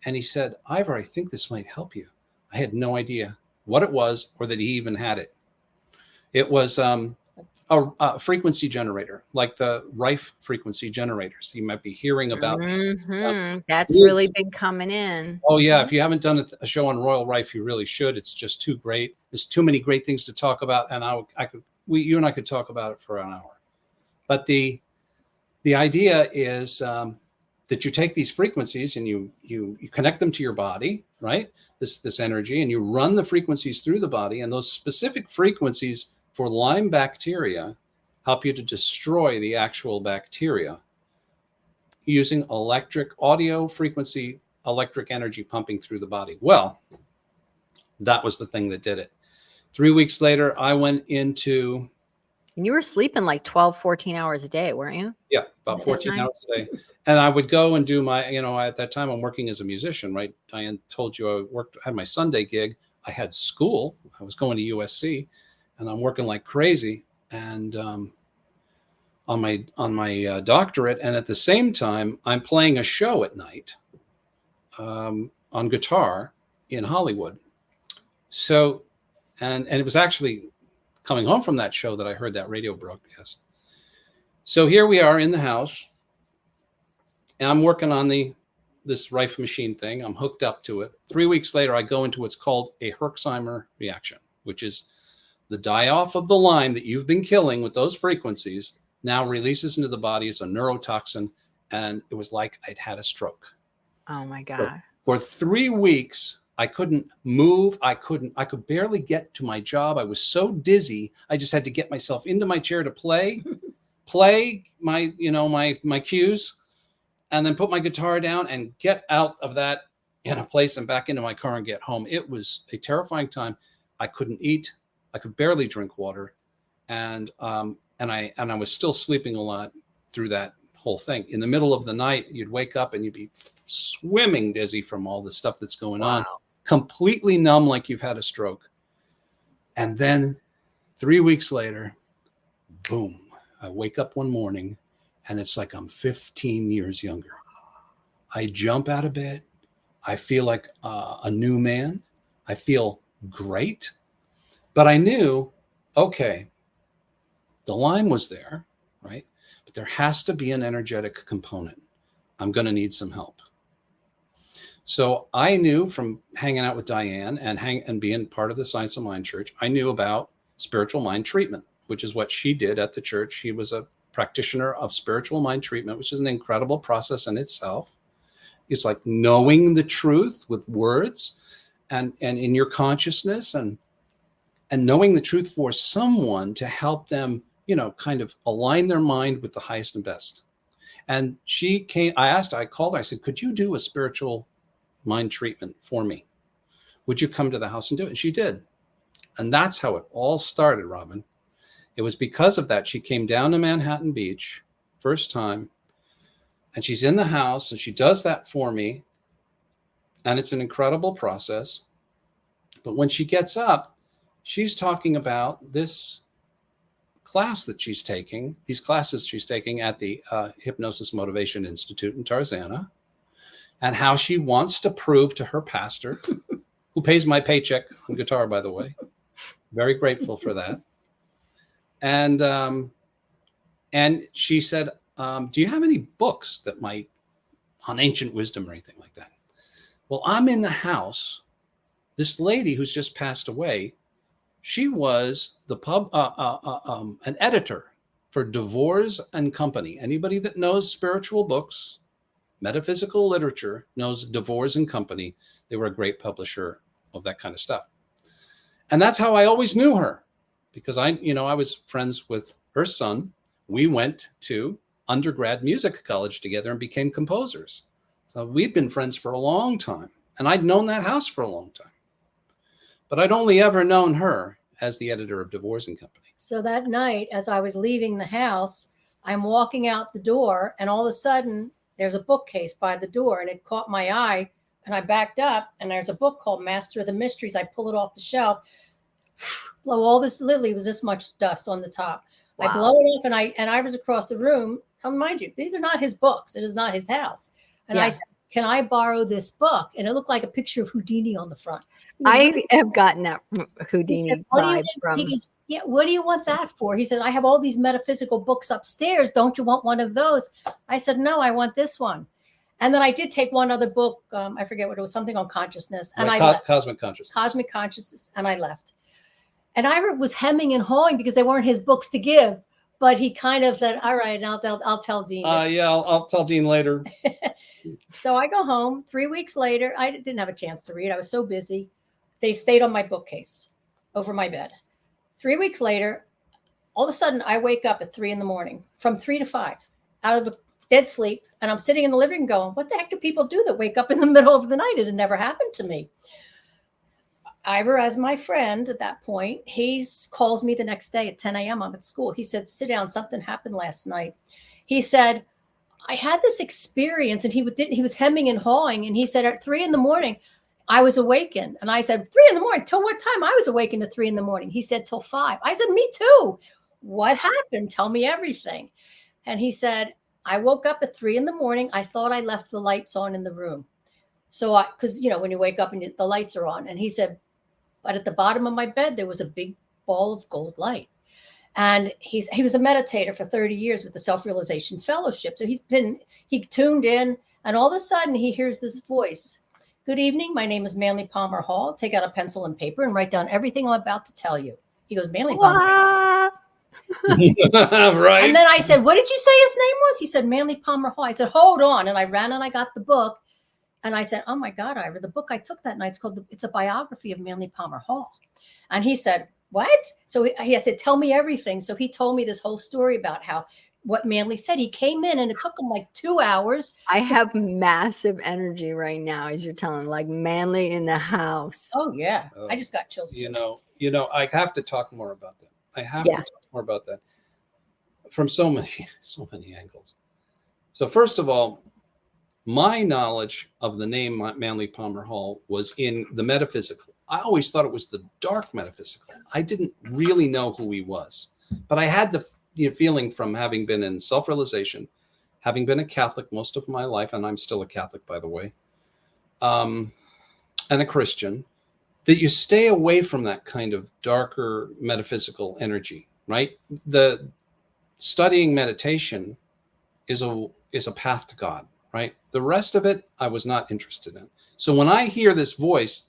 And he said, Ivor, I think this might help you. I had no idea what it was or that he even had it. It was a frequency generator, like the Rife frequency generators. You might be hearing about. That's really been coming in. Oh yeah, if you haven't done a show on Royal Rife, you really should. It's just too great. There's too many great things to talk about, and you and I could talk about it for an hour. But the idea is that you take these frequencies and you connect them to your body, right? This energy, and you run the frequencies through the body, and those specific frequencies for Lyme bacteria help you to destroy the actual bacteria using electric energy pumping through the body. Well, that was the thing that did it. 3 weeks later, I went into... And you were sleeping like 12, 14 hours a day, weren't you? Yeah, about 14 hours a day. And I would go and do my, at that time I'm working as a musician, right? Diane told you I had my Sunday gig. I had school. I was going to USC. And I'm working like crazy, and on my doctorate, and at the same time, I'm playing a show at night on guitar in Hollywood. So, and it was actually coming home from that show that I heard that radio broadcast. So here we are in the house, and I'm working on this Rife machine thing. I'm hooked up to it. 3 weeks later, I go into what's called a Herxheimer reaction, which is the die-off of the Lyme that you've been killing with those frequencies now releases into the body as a neurotoxin, and it was like I'd had a stroke. Oh my God. So for 3 weeks, I couldn't move. I could barely get to my job. I was so dizzy. I just had to get myself into my chair to play my cues, and then put my guitar down and get out of that place and back into my car and get home. It was a terrifying time. I couldn't eat. I could barely drink water, and I was still sleeping a lot through that whole thing. In the middle of the night, you'd wake up and you'd be swimming dizzy from all the stuff that's going on, completely numb like you've had a stroke. And then 3 weeks later, boom, I wake up one morning and it's like I'm 15 years younger. I jump out of bed. I feel like a new man. I feel great. But I knew, okay, the Lyme was there, right? But there has to be an energetic component. I'm going to need some help. So I knew from hanging out with Diane and being part of the Science of Mind Church, I knew about spiritual mind treatment, which is what she did at the church. She was a practitioner of spiritual mind treatment, which is an incredible process in itself. It's like knowing the truth with words and in your consciousnness and knowing the truth for someone to help them, kind of align their mind with the highest and best. And she came, I called her, I said, could you do a spiritual mind treatment for me? Would you come to the house and do it? And she did. And that's how it all started, Robin. It was because of that. She came down to Manhattan Beach, first time, and she's in the house and she does that for me. And it's an incredible process. But when she gets up, she's talking about this class that she's taking, these classes she's taking at the Hypnosis Motivation Institute in Tarzana, and how she wants to prove to her pastor, who pays my paycheck on guitar, by the way, very grateful for that. And she said, do you have any books that might, on ancient wisdom or anything like that? Well, I'm in the house. This lady who's just passed away, she was the an editor for DeVores and Company. Anybody that knows spiritual books, metaphysical literature, knows DeVores and Company. They were a great publisher of that kind of stuff. And that's how I always knew her, because I was friends with her son. We went to undergrad music college together and became composers. So we'd been friends for a long time, and I'd known that house for a long time. But I'd only ever known her as the editor of DeVores and Company. So that night, as I was leaving the house, I'm walking out the door, and all of a sudden there's a bookcase by the door, and it caught my eye, and I backed up, and there's a book called Master of the Mysteries. I pull it off the shelf, blow all this, literally was this much dust on the top. Wow. I blow it off, and I was across the room. And mind you, these are not his books. It is not his house. And I said, can I borrow this book? And it looked like a picture of Houdini on the front. I have gotten that Houdini vibe from. He goes, yeah, what do you want that for? He said, I have all these metaphysical books upstairs. Don't you want one of those? I said, no, I want this one. And then I did take one other book. I forget what it was, something on consciousness. And I left. Cosmic Consciousness. Cosmic Consciousness. And I left. And Ivor was hemming and hawing because they weren't his books to give. But he kind of said, all right, I'll tell Dean. I'll tell Dean later. So I go home. 3 weeks later, I didn't have a chance to read. I was so busy. They stayed on my bookcase over my bed. 3 weeks later, all of a sudden, I wake up at 3 a.m, from 3 to 5, out of a dead sleep. And I'm sitting in the living room going, what the heck do people do that wake up in the middle of the night? It had never happened to me. Ivor, as my friend at that point, he calls me the next day at 10 a.m. I'm at school. He said, sit down. Something happened last night. He said, I had this experience, and he was hemming and hawing. And he said, at 3 a.m, I was awakened. And I said, 3 a.m, till what time? I was awakened at 3 a.m. He said, till 5. I said, me too. What happened? Tell me everything. And he said, I woke up at 3 a.m. I thought I left the lights on in the room. So because, when you wake up and the lights are on. And he said, but at the bottom of my bed, there was a big ball of gold light. And he was a meditator for 30 years with the Self-Realization Fellowship. So he tuned in, and all of a sudden he hears this voice. Good evening. My name is Manly Palmer Hall. Take out a pencil and paper and write down everything I'm about to tell you. He goes, Manly Palmer. Right. And then I said, what did you say his name was? He said, Manly Palmer Hall. I said, hold on. And I ran and I got the book. And I said, oh my God, Ivor, the book I took that night, it's a biography of Manly Palmer Hall. And he said, what? So I said, tell me everything. So he told me this whole story about what Manly said. He came in and it took him like 2 hours. I have massive energy right now as you're telling, like Manly in the house. Oh yeah. I just got chills. I have to talk more about that. I have to talk more about that from so many angles. So first of all, my knowledge of the name Manly Palmer Hall was in the metaphysical. I always thought it was the dark metaphysical. I didn't really know who he was, but I had the feeling from having been in self-realization, having been a Catholic most of my life, and I'm still a Catholic, by the way, and a Christian, that you stay away from that kind of darker metaphysical energy, right? The studying meditation is a path to God. Right. The rest of it, I was not interested in. So when I hear this voice,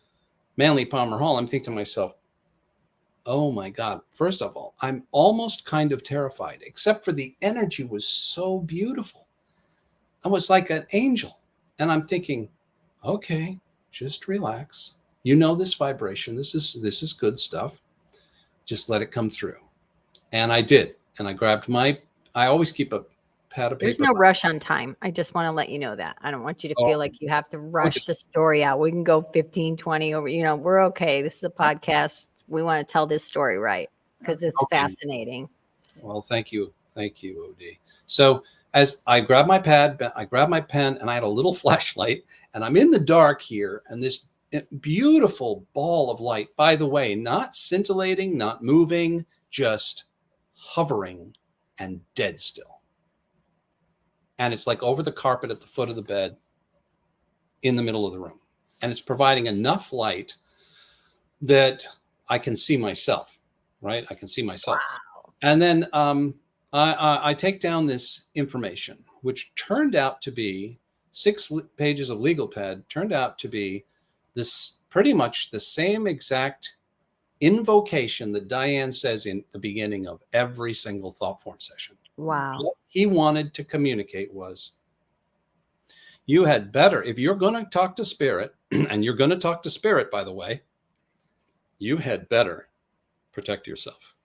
Manly Palmer Hall, I'm thinking to myself, oh my God. First of all, I'm almost kind of terrified, except for the energy was so beautiful. I was like an angel. And I'm thinking, okay, just relax. This vibration. This is good stuff. Just let it come through. And I did. And I grabbed I always keep a pad of paper. There's no rush on time. I just want to let you know that. I don't want you to feel like you have to rush the story out. We can go 15, 20 over, we're okay. This is a podcast. We want to tell this story right because it's fascinating. Well, thank you. Thank you, OD. So as I grabbed my pad, I grabbed my pen, and I had a little flashlight, and I'm in the dark here, and this beautiful ball of light, by the way, not scintillating, not moving, just hovering and dead still. And it's like over the carpet at the foot of the bed in the middle of the room. And it's providing enough light that I can see myself, right? I can see myself. Wow. And then I take down this information, which turned out to be 6 pages of legal pad, turned out to be this pretty much the same exact invocation that Diane says in the beginning of every single Thoughtform session. Wow. What he wanted to communicate was, you had better, if you're going to talk to spirit, and you're going to talk to spirit, by the way, you had better protect yourself.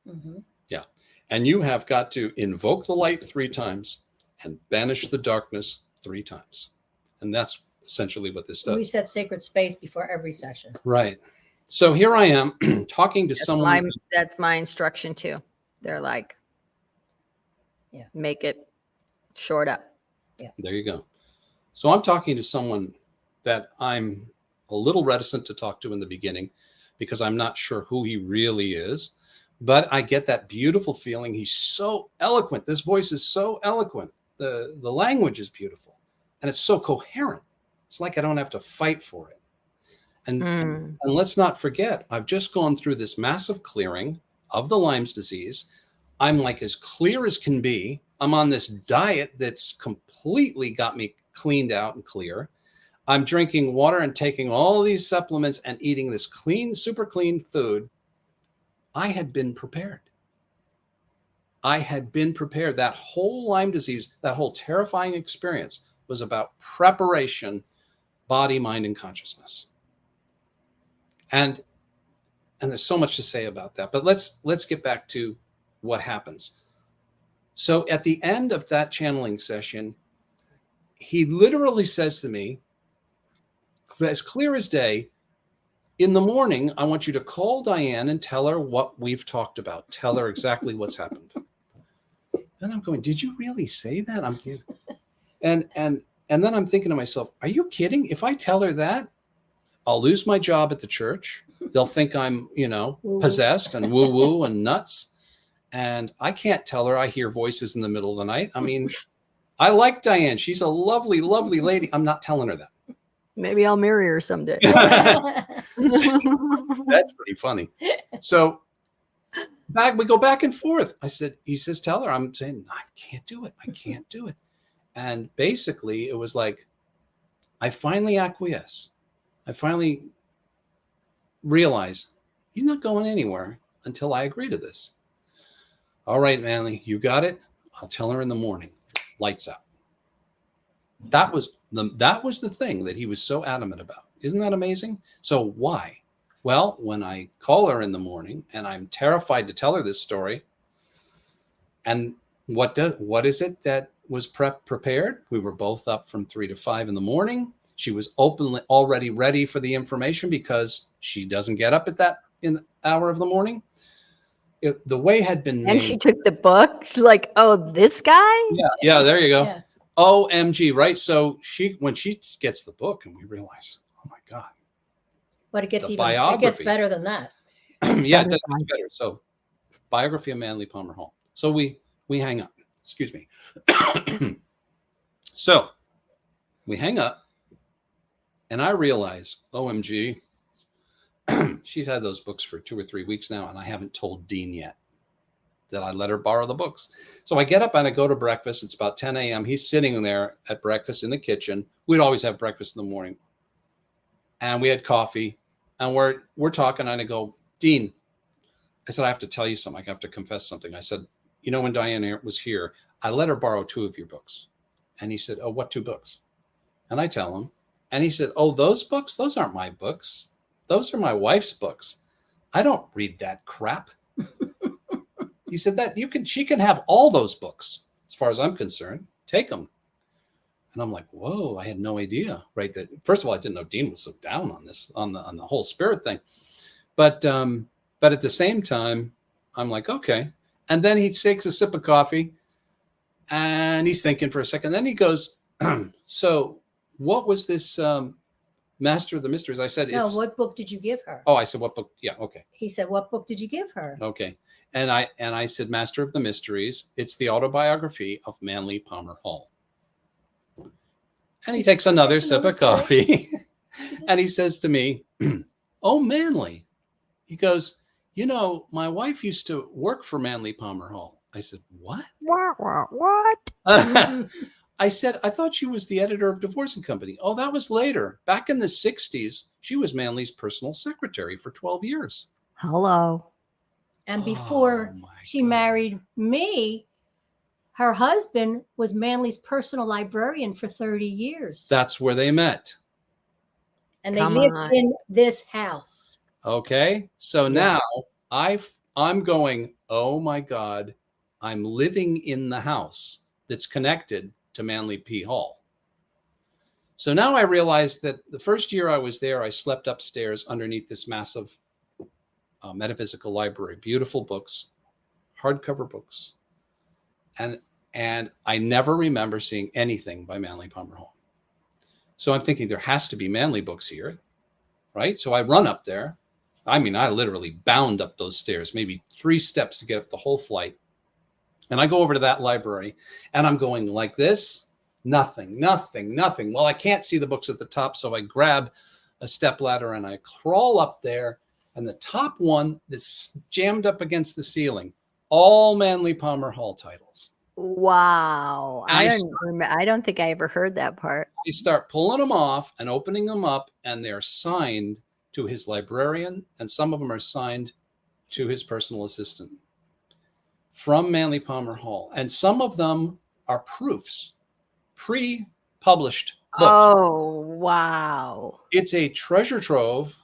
Mm-hmm. Yeah. And you have got to invoke the light 3 times and banish the darkness 3 times. And that's essentially what this does. We set sacred space before every session. Right. So here I am talking to someone. That's my instruction too. They're like, yeah, make it short up. Yeah. There you go. So I'm talking to someone that I'm a little reticent to talk to in the beginning because I'm not sure who he really is. But I get that beautiful feeling. He's so eloquent. This voice is so eloquent. The language is beautiful. And it's so coherent. It's like I don't have to fight for it. And let's not forget, I've just gone through this massive clearing of the Lyme's disease. I'm like as clear as can be. I'm on this diet that's completely got me cleaned out and clear. I'm drinking water and taking all these supplements and eating this clean, super clean food. I had been prepared. I had been prepared. That whole Lyme disease, that whole terrifying experience was about preparation, body, mind, and consciousness. And there's so much to say about that. But let's get back to what happens. So at the end of that channeling session, he literally says to me, as clear as day, in the morning, I want you to call Diane and tell her what we've talked about. Tell her exactly what's happened. And I'm going, did you really say that? And then I'm thinking to myself, are you kidding? If I tell her that, I'll lose my job at the church. They'll think I'm, possessed and woo-woo and nuts. And I can't tell her I hear voices in the middle of the night. I mean, I like Diane. She's a lovely, lovely lady. I'm not telling her that. Maybe I'll marry her someday. That's pretty funny. So we go back and forth. He says, tell her. I'm saying, I can't do it. I can't do it. And basically it was like, I finally acquiesce. I finally realize he's not going anywhere until I agree to this. All right, Manly, you got it. I'll tell her in the morning. Lights out. That was the thing that he was so adamant about. Isn't that amazing? So why? Well, when I call her in the morning and I'm terrified to tell her this story, and what is it that was prepared? We were both up from 3 to 5 in the morning. She was already ready for the information because she doesn't get up at that in the hour of the morning. The way had been made. And she took the book. She's like, oh, this guy? Yeah, there you go. Yeah. OMG, right? So when she gets the book and we realize, oh my God. But it gets biography. It gets better than that. Yeah, it gets better. So biography of Manly Palmer Hall. So we hang up. Excuse me. So we hang up and I realize, OMG, she's had those books for 2 or 3 weeks now, and I haven't told Dean yet that I let her borrow the books. So I get up and I go to breakfast. It's about 10 a.m. He's sitting there at breakfast in the kitchen. We'd always have breakfast in the morning. And we had coffee. And we're talking, and I go, Dean, I said, I have to tell you something. I have to confess something. I said, when Diane was here, I let her borrow 2 of your books. And he said, oh, what 2 books? And I tell him. And he said, oh, those books? Those aren't my books. Those are my wife's books. I don't read that crap. He said that she can have all those books. As far as I'm concerned, take them. And I'm like, whoa, I had no idea, right? That first of all, I didn't know Dean was so down on this, on the whole spirit thing. But at the same time, I'm like, okay. And then he takes a sip of coffee and he's thinking for a second. Then he goes, so what was this Master of the Mysteries? I said, No, what book did you give her? Oh, I said, what book? Yeah, okay. He said, what book did you give her? Okay. And I said, Master of the Mysteries. It's the autobiography of Manly Palmer Hall. And he takes another sip of coffee and he says to me, oh, Manly. He goes, you know, my wife used to work for Manly Palmer Hall. I said, what? What? I said, I thought she was the editor of Divorce and Company. Oh, that was later. Back in the 60s, she was Manly's personal secretary for 12 years. Hello. And before she married me, her husband was Manly's personal librarian for 30 years. That's where they met. And they lived in this house. Okay. So now I'm going, oh my God, I'm living in the house that's connected to Manly P. Hall. So now I realized that the first year I was there, I slept upstairs underneath this massive metaphysical library, beautiful books, hardcover books. And I never remember seeing anything by Manly Palmer Hall. So I'm thinking there has to be Manly books here, right? So I run up there. I mean, I literally bound up those stairs, maybe 3 steps to get up the whole flight. And I go over to that library and I'm going like this, nothing. Well, I can't see the books at the top. So I grab a stepladder and I crawl up there, and the top one is jammed up against the ceiling, all Manly Palmer Hall titles. Wow. I don't think I ever heard that part. You start pulling them off and opening them up, and they're signed to his librarian, and some of them are signed to his personal assistant from Manly Palmer Hall. And some of them are proofs, pre-published books. Oh, wow. It's a treasure trove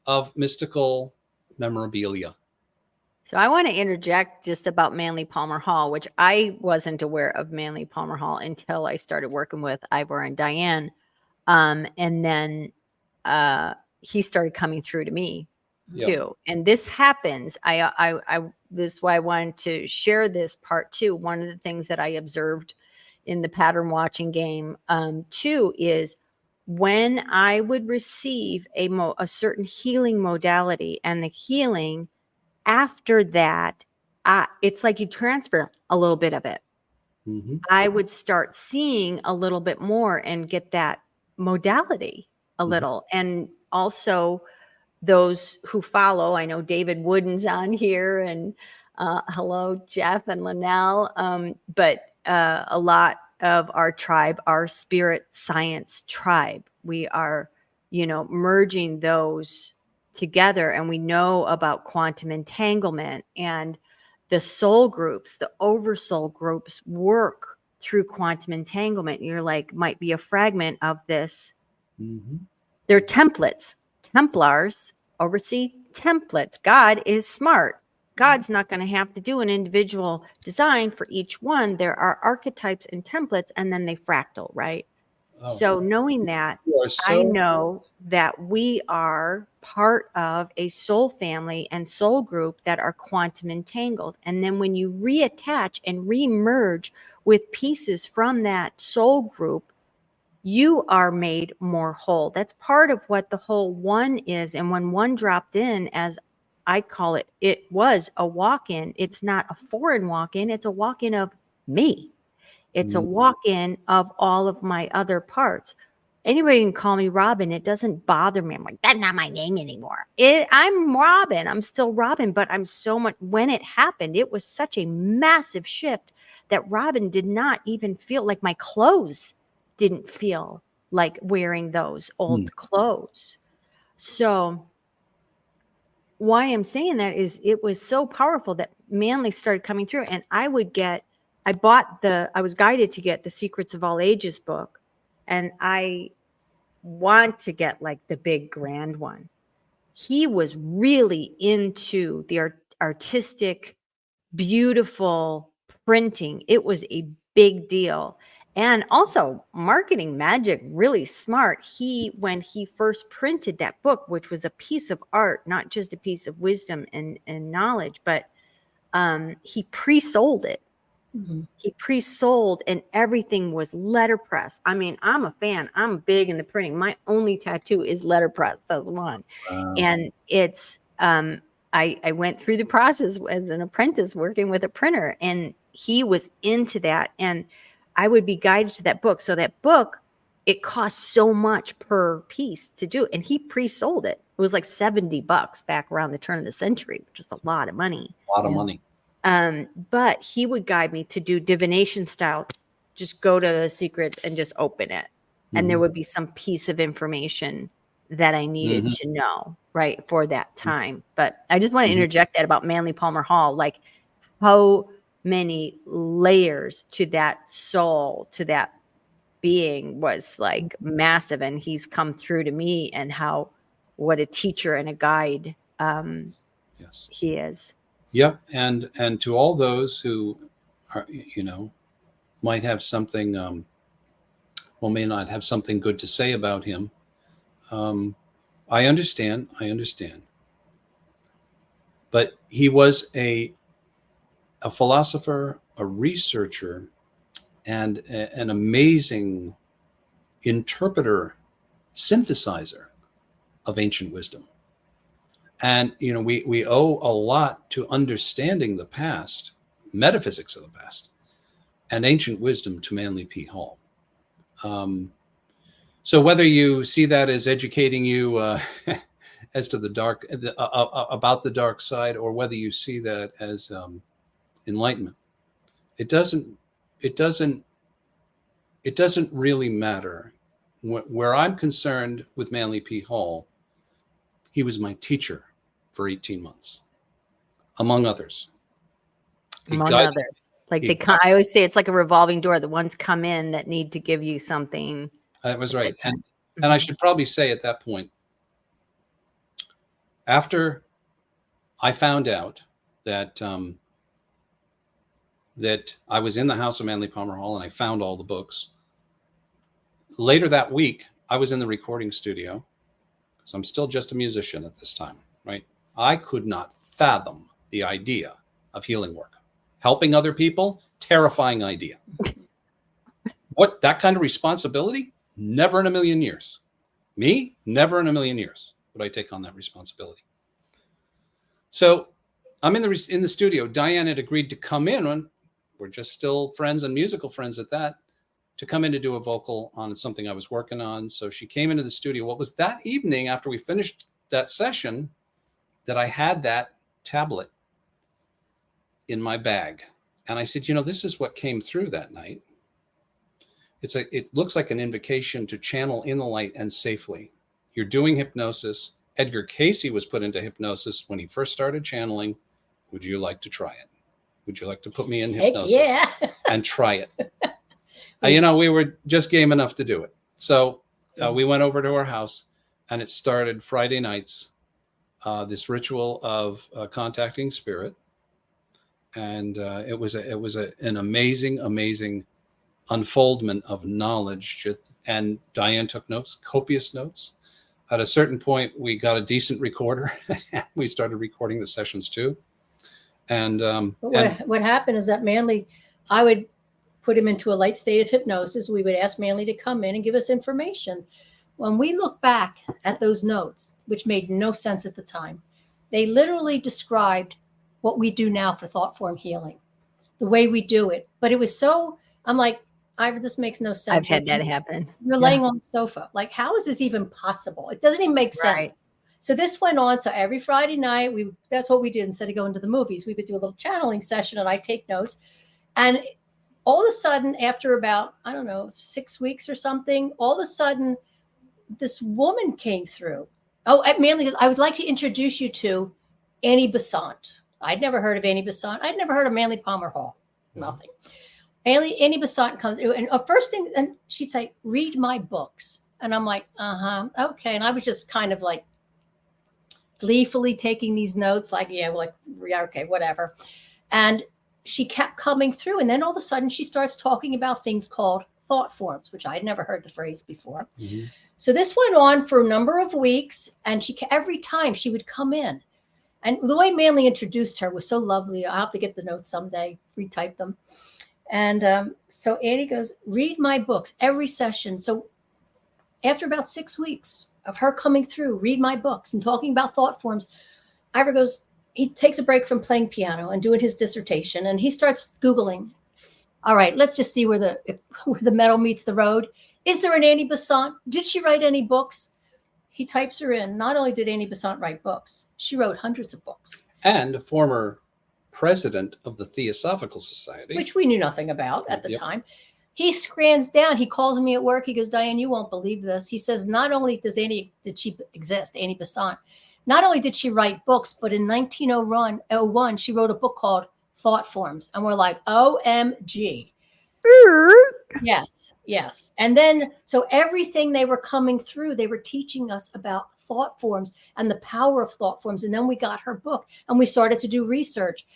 of mystical memorabilia. So I want to interject just about Manly Palmer Hall, which I wasn't aware of Manly Palmer Hall until I started working with Ivor and Diane. And then he started coming through to me too. And this happens. This is why I wanted to share this part too. One of the things that I observed in the pattern watching game too is when I would receive a certain healing modality, and the healing after that, it's like you transfer a little bit of it. Mm-hmm. I would start seeing a little bit more and get that modality a little. And also those who follow, I know David Wooden's on here, and hello, Jeff and Linnell. But a lot of our tribe, our spirit science tribe, we are, merging those together, and we know about quantum entanglement, and the soul groups, the oversoul groups work through quantum entanglement. You're like, might be a fragment of this. Mm-hmm. They're templates. Templars oversee templates. God is smart. God's not going to have to do an individual design for each one. There are archetypes and templates, and then they fractal, right? Oh. So knowing that, I know that we are part of a soul family and soul group that are quantum entangled. And then when you reattach and remerge with pieces from that soul group, you are made more whole. That's part of what the whole one is. And when one dropped in, as I call it, it was a walk-in. It's not a foreign walk-in. It's a walk-in of me. It's a walk-in of all of my other parts. Anybody can call me Robin. It doesn't bother me. I'm like, that's not my name anymore. I'm Robin. I'm still Robin, but I'm so much. When it happened, it was such a massive shift that Robin did not even feel like my clothes didn't feel like wearing those old clothes. So why I'm saying that is it was so powerful that Manly started coming through, and I was guided to get the Secrets of All Ages book, and I want to get like the big grand one. He was really into the artistic, beautiful printing. It was a big deal. And also marketing magic, really smart. When he first printed that book, which was a piece of art, not just a piece of wisdom and knowledge, but he pre-sold it. Mm-hmm. He pre-sold, and everything was letterpress. I mean, I'm a fan. I'm big in the printing. My only tattoo is letterpress. That's one. And it's I went through the process as an apprentice working with a printer, and he was into that. And I would be guided to that book. So that book, it cost so much per piece to do. And he pre-sold it. It was like $70 back around the turn of the century, which is a lot of money. A lot of money. But he would guide me to do divination style. Just go to the secret and just open it. And there would be some piece of information that I needed to know, right, for that time. But I just want to interject that about Manly Palmer Hall, like how many layers to that soul, to that being was like massive. And he's come through to me, and how, what a teacher and a guide Yes. he is. Yep. And to all those who are, might have something, may not have something good to say about him. I understand. But he was a philosopher, a researcher, and an amazing interpreter, synthesizer of ancient wisdom. And, we owe a lot to understanding the past, metaphysics of the past, and ancient wisdom to Manly P. Hall. So whether you see that as educating you as to about the dark side, or whether you see that as enlightenment, it doesn't really matter. Where I'm concerned with Manly P. Hall, he was my teacher for 18 months, among others. Among others. Like I always say, it's like a revolving door. The ones come in that need to give you something. That was right. And I should probably say at that point, after I found out that that I was in the house of Manly Palmer Hall and I found all the books, later that week, I was in the recording studio, because I'm still just a musician at this time, right? I could not fathom the idea of healing work. Helping other people, terrifying idea. What, that kind of responsibility? Never in a million years. Me, never in a million years would I take on that responsibility. So I'm in the studio. Diane had agreed to come in, and we're just still friends and musical friends at that, to come in to do a vocal on something I was working on. So she came into the studio. What was that evening after we finished that session that I had that tablet in my bag. And I said, this is what came through that night. It looks like an invocation to channel in the light and safely. You're doing hypnosis. Edgar Cayce was put into hypnosis when he first started channeling. Would you like to try it? Would you like to put me in hypnosis and try it? We were just game enough to do it. So we went over to her house, and it started Friday nights, this ritual of contacting spirit. And it was an amazing unfoldment of knowledge. And Diane took notes, copious notes. At a certain point, we got a decent recorder. We started recording the sessions too. And what happened is that Manly, I would put him into a light state of hypnosis. We would ask Manly to come in and give us information. When we look back at those notes, which made no sense at the time, they literally described what we do now for Thoughtform Healing, the way we do it. But it was so, I'm like, Ivor, this makes no sense. I've had that happen. You're laying on the sofa. Like, how is this even possible? It doesn't even make sense. Right. So this went on. So every Friday night, that's what we did. Instead of going to the movies, we would do a little channeling session, and I take notes. And all of a sudden, after about, 6 weeks or something, all of a sudden, this woman came through. Oh, Manly goes, I would like to introduce you to Annie Besant. I'd never heard of Annie Besant. I'd never heard of Manly Palmer Hall. Nothing. Annie Besant comes through, and first thing, and she'd say, read my books. And I'm like, okay. And I was just kind of like gleefully taking these notes, like, yeah, okay, whatever. And she kept coming through. And then all of a sudden she starts talking about things called thought forms, which I'd never heard the phrase before. Mm-hmm. So this went on for a number of weeks. And every time she would come in, And the way Manly introduced her was so lovely. I'll have to get the notes someday, retype them. And so Annie goes, read my books every session. So after about 6 weeks of her coming through, read my books and talking about thought forms, Ivor goes, he takes a break from playing piano and doing his dissertation, and he starts Googling. All right, let's just see where the metal meets the road. Is there an Annie Besant? Did she write any books? He types her in. Not only did Annie Besant write books, she wrote hundreds of books. And a former president of the Theosophical Society. Which we knew nothing about at the Yep. time. He scrans down. He calls me at work. He goes, Diane, you won't believe this. He says, not only did she exist, Annie Besant, not only did she write books, but in 1901, she wrote a book called Thought Forms. And we're like, OMG. Yes, yes. And then, so everything they were coming through, they were teaching us about thought forms and the power of thought forms. And then we got her book and we started to do research.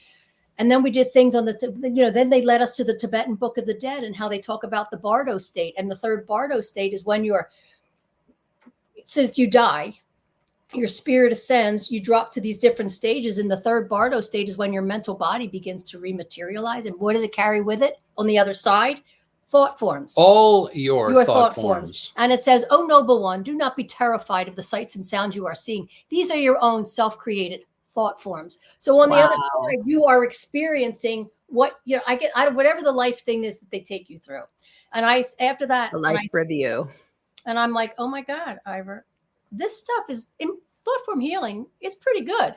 And then we did things on then they led us to the Tibetan Book of the Dead and how they talk about the Bardo state. And the third Bardo state is when since you die, your spirit ascends, you drop to these different stages. And the third Bardo state is when your mental body begins to rematerialize. And what does it carry with it on the other side? Thought forms. All your thought forms. And it says, oh, noble one, do not be terrified of the sights and sounds you are seeing. These are your own self-created thought forms. So on the other side, you are experiencing what, I get out of whatever the life thing is that they take you through. And after that, The life review. and I'm like, oh my God, Ivor, this stuff is in Thoughtform Healing. It's pretty good,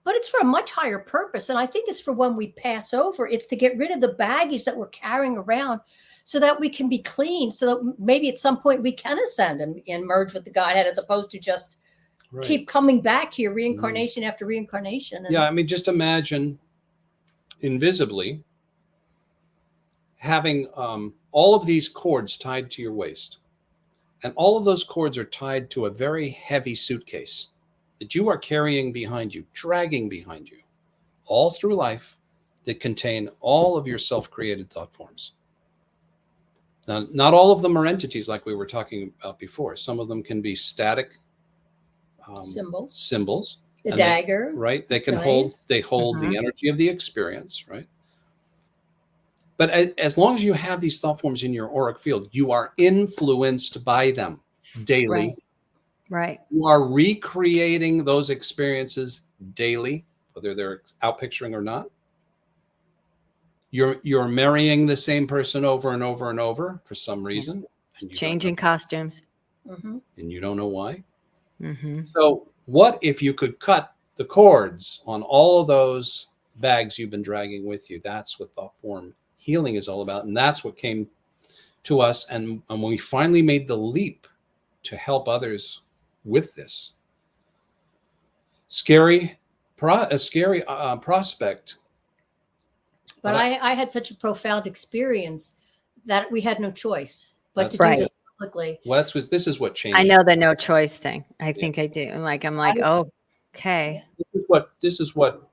but it's for a much higher purpose. And I think it's for when we pass over, it's to get rid of the baggage that we're carrying around so that we can be clean, so that maybe at some point we can ascend and merge with the Godhead, as opposed to just keep coming back here, reincarnation after reincarnation. And yeah, I mean, just imagine invisibly having all of these cords tied to your waist. And all of those cords are tied to a very heavy suitcase that you are carrying behind you, dragging behind you, all through life, that contain all of your self-created thought forms. Now, not all of them are entities like we were talking about before. Some of them can be static symbols. The dagger. Right? They can hold the energy of the experience, right? But as long as you have these thought forms in your auric field, you are influenced by them daily. Right. You are recreating those experiences daily, whether they're out picturing or not. You're marrying the same person over and over and over for some reason. And Changing costumes. And you don't know why. Mm-hmm. So what if you could cut the cords on all of those bags you've been dragging with you? That's what Thoughtform Healing is all about. And that's what came to us. And when we finally made the leap to help others with this scary prospect. But I had such a profound experience that we had no choice but to do this publicly. Well, this is what changed. I know the no choice thing. I think I do. I'm like, oh, okay. This is what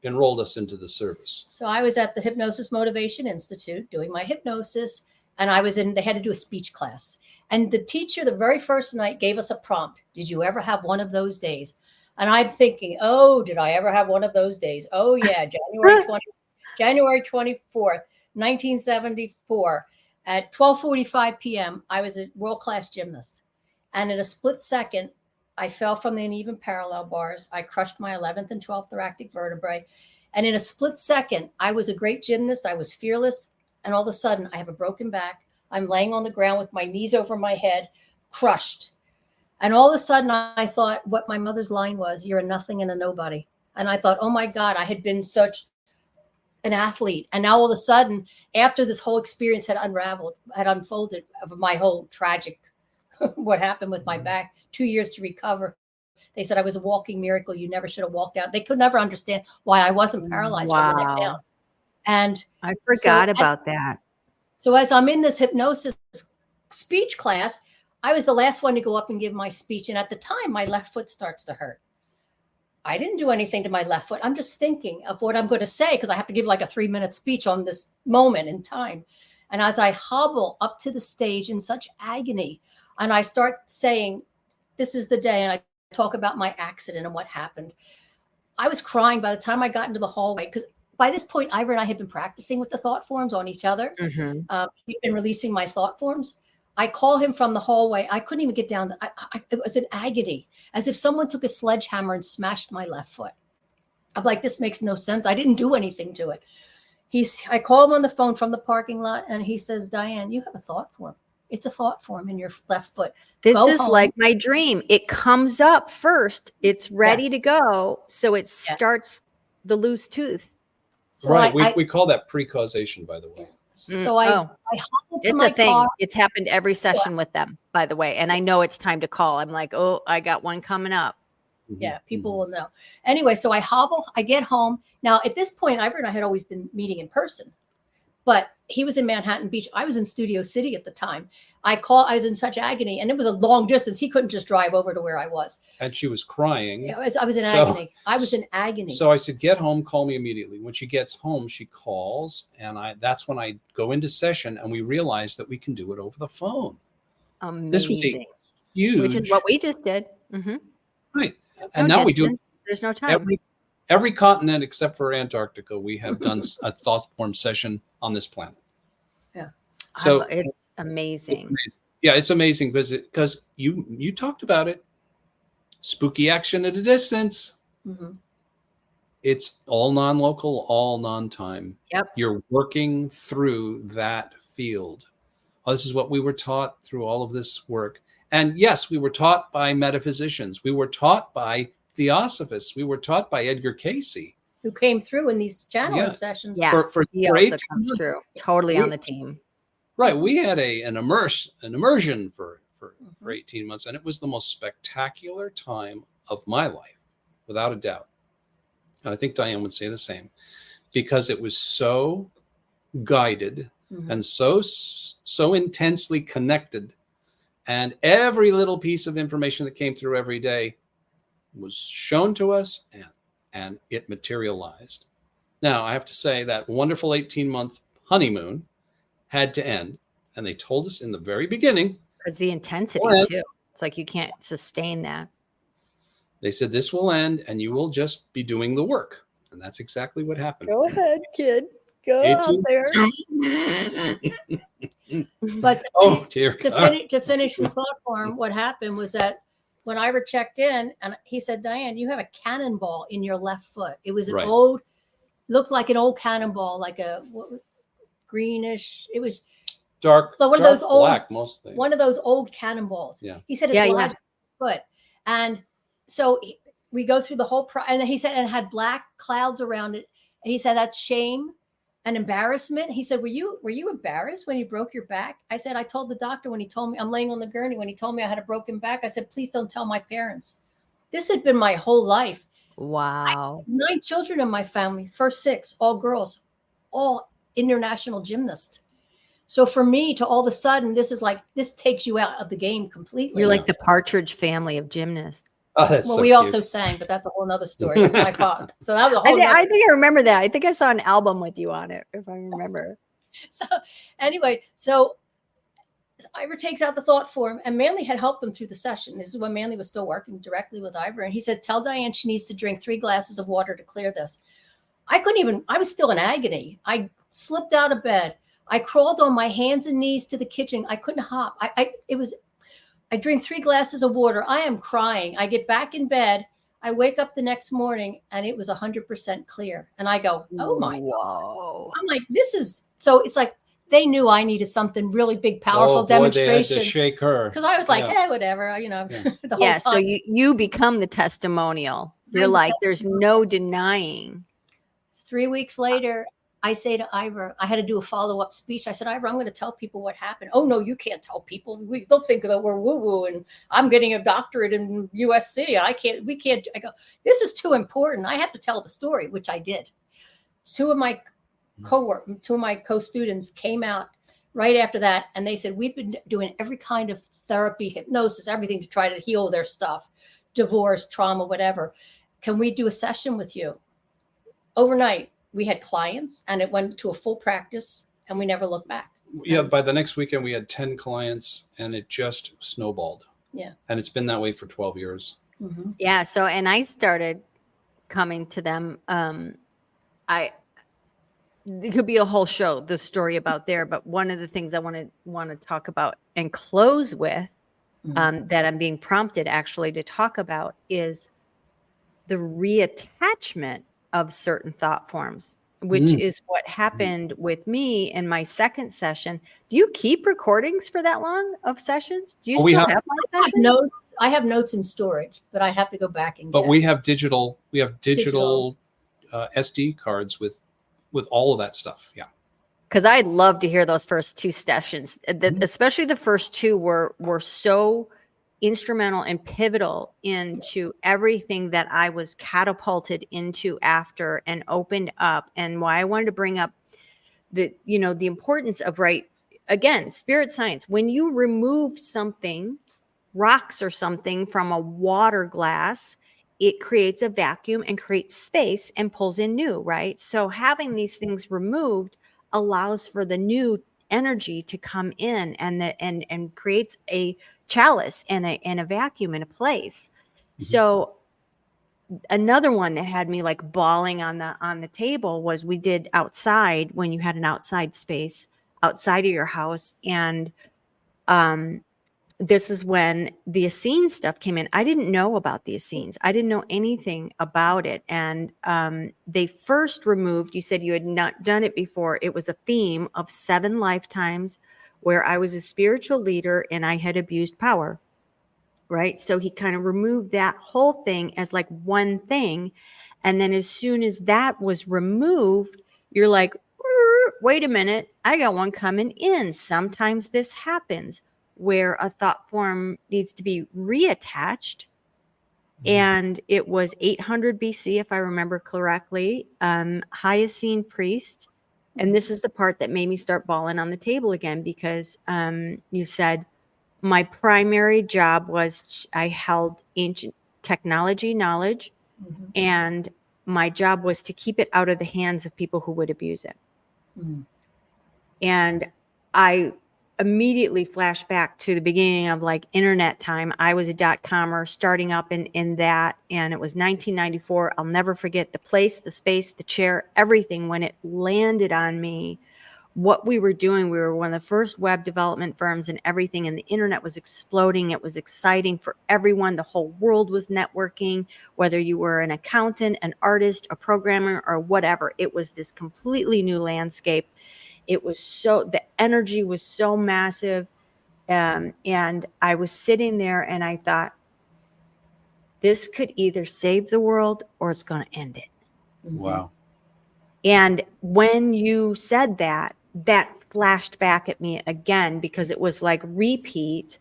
enrolled us into the service. So I was at the Hypnosis Motivation Institute doing my hypnosis, and they had to do a speech class. And the teacher, the very first night, gave us a prompt. Did you ever have one of those days? And I'm thinking, oh, did I ever have one of those days? Oh, yeah, January 24th, 1974, at 12:45 p.m., I was a world-class gymnast. And in a split second, I fell from the uneven parallel bars. I crushed my 11th and 12th thoracic vertebrae. And in a split second, I was a great gymnast. I was fearless. And all of a sudden, I have a broken back. I'm laying on the ground with my knees over my head, crushed. And all of a sudden, I thought what my mother's line was, you're a nothing and a nobody. And I thought, oh my God, I had been such an athlete. And now all of a sudden, after this whole experience had unfolded of my whole tragic, what happened with my back, 2 years to recover. They said I was a walking miracle. You never should have walked out. They could never understand why I wasn't paralyzed from the neck down. And I forgot about that. So as I'm in this hypnosis speech class, I was the last one to go up and give my speech. And at the time, my left foot starts to hurt. I didn't do anything to my left foot. I'm just thinking of what I'm going to say because I have to give like a 3-minute speech on this moment in time. And as I hobble up to the stage in such agony, and I start saying, this is the day, and I talk about my accident and what happened. I was crying by the time I got into the hallway, because by this point, Ivor and I had been practicing with the thought forms on each other. He'd been releasing my thought forms. I call him from the hallway. I couldn't even get down. It was an agony, as if someone took a sledgehammer and smashed my left foot. I'm like, this makes no sense. I didn't do anything to it. I call him on the phone from the parking lot, and he says, Diane, you have a thought form. It's a thought form in your left foot. This Go is home. like my dream. It comes up first. It's ready to go. So it starts the loose tooth. So right. We call that pre-causation, by the way. So I hobbled to It's my a thing. car. It's happened every session with them, by the way. And I know it's time to call. I'm like, oh, I got one coming up. Yeah, people will know. Anyway, so I hobble, I get home. Now, at this point, Ivor and I had always been meeting in person, but he was in Manhattan Beach. I was in Studio City at the time. I was in such agony, and it was a long distance. He couldn't just drive over to where I was. And she was crying. I was in agony. I was in agony. So I said, get home, call me immediately. When she gets home, she calls, and that's when I go into session, and we realize that we can do it over the phone. Amazing. This was a huge, which is what we just did. Right. And now distance. we do There's no time. Every continent except for Antarctica, we have done a thought form session on this planet. Yeah. So it's amazing. It's amazing. Yeah, it's amazing because you talked about it. Spooky action at a distance. It's all non-local, all non-time. Yep. You're working through that field. Oh, this is what we were taught through all of this work. And yes, we were taught by metaphysicians. We were taught by theosophists. We were taught by Edgar Cayce, who came through in these channeling sessions. Yeah, for he also 18 comes months. through. Totally on the team. Right. We had an immersion for 18 months, and it was the most spectacular time of my life, without a doubt. And I think Diane would say the same, because it was so guided and so intensely connected. And every little piece of information that came through every day was shown to us, and it materialized. Now, I have to say that wonderful 18-month honeymoon had to end. And they told us in the very beginning. Because the intensity, too. It's like you can't sustain that. They said, this will end, and you will just be doing the work. And that's exactly what happened. Go ahead, kid. Go out there. But to finish the thought form, what happened was that when Ivor checked in, and he said, Diane, you have a cannonball in your left foot. It was looked like an old cannonball, like a greenish. It was dark, one of those black, mostly. One of those old cannonballs. Yeah. He said it's large foot. And so we go through the whole and he said, and it had black clouds around it. And he said, that's shame and embarrassment. He said, were you embarrassed when you broke your back? I said, I told the doctor when he told me, I'm laying on the gurney, when he told me I had a broken back, I said, please don't tell my parents. This had been my whole life. Wow. 9 children in my family, first 6, all girls, all international gymnasts. So for me to all of a sudden, this takes you out of the game completely. You're like the Partridge Family of gymnasts. Oh, that's we also sang, but that's a whole nother story with my father. So that was a whole I think I remember that. I think I saw an album with you on it, if I remember. So anyway, so Ivor takes out the thought form, and Manly had helped him through the session. This is when Manly was still working directly with Ivor. And he said, tell Diane she needs to drink 3 glasses of water to clear this. I was still in agony. I slipped out of bed. I crawled on my hands and knees to the kitchen. I couldn't hop. I drink 3 glasses of water. I am crying. I get back in bed. I wake up the next morning, and it was 100% clear. And I go, oh my God. I'm like, so it's like they knew I needed something really big, powerful demonstration. They had to shake her. Because I was like, whatever, the whole time. So you become the testimonial. You're like, there's no denying. 3 weeks later, I say to Ivor, I had to do a follow-up speech. I said, Ivor, I'm going to tell people what happened. Oh, no, you can't tell people. They'll think that we're woo-woo, and I'm getting a doctorate in USC. And we can't. I go, this is too important. I have to tell the story, which I did. 2 of my co-students came out right after that, and they said, we've been doing every kind of therapy, hypnosis, everything to try to heal their stuff, divorce, trauma, whatever. Can we do a session with you? Overnight, we had clients, and it went to a full practice, and we never looked back. Yeah, by the next weekend, we had 10 clients, and it just snowballed. Yeah. And it's been that way for 12 years. Mhm. Yeah. So, and I started coming to them. It could be a whole show, the story about there, but one of the things I want to talk about and close with, Mhm. that I'm being prompted actually to talk about, is the reattachment of certain thought forms, which Mm. is what happened with me in my second session. Do you keep recordings for that long of sessions? Do you Well, we still have, have my I have sessions? notes. I have notes in storage, but I have to go back and but get we have digital digital. SD cards with all of that stuff. Yeah. Because I'd love to hear those first two sessions. Mhm. Especially the first two were so instrumental and pivotal into everything that I was catapulted into after and opened up. And why I wanted to bring up the importance of, right, again, spirit science. When you remove something, rocks or something, from a water glass, it creates a vacuum and creates space and pulls in new, right? So having these things removed allows for the new energy to come in, and creates a chalice and a vacuum in a place. So another one that had me like bawling on the table was, we did outside, when you had an outside space outside of your house. And um this is when the Essene stuff came in. I didn't know about the Essenes. I didn't know anything about it. And they first removed, you said you had not done it before. It was a theme of 7 lifetimes where I was a spiritual leader and I had abused power. Right. So he kind of removed that whole thing as like one thing. And then as soon as that was removed, you're like, wait a minute, I got one coming in. Sometimes this happens where a thought form needs to be reattached. And it was 800 BC, if I remember correctly, Hyacine priest. And this is the part that made me start bawling on the table again, because you said, my primary job was, I held ancient technology knowledge, Mhm. and my job was to keep it out of the hands of people who would abuse it. Mhm. And I immediately flashed back to the beginning of like internet time. I was a .comer starting up in that, and it was 1994. I'll never forget the place, the space, the chair, everything when it landed on me. What we were doing, we were one of the first web development firms and everything, and the internet was exploding. It was exciting for everyone. The whole world was networking, whether you were an accountant, an artist, a programmer, or whatever. It was this completely new landscape. It was the energy was so massive. And I was sitting there and I thought, this could either save the world or it's going to end it. Wow. And when you said that, that flashed back at me again, because it was like repeat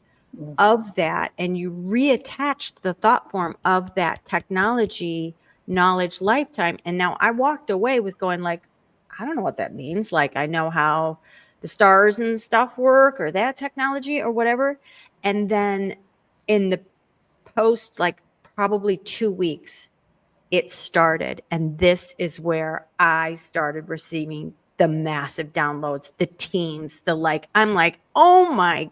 of that. And you reattached the thought form of that technology knowledge lifetime. And now I walked away with going like, I don't know what that means. Like, I know how the stars and stuff work, or that technology or whatever. And then in the post, like probably 2 weeks, it started. And this is where I started receiving the massive downloads, the teams, I'm like, oh my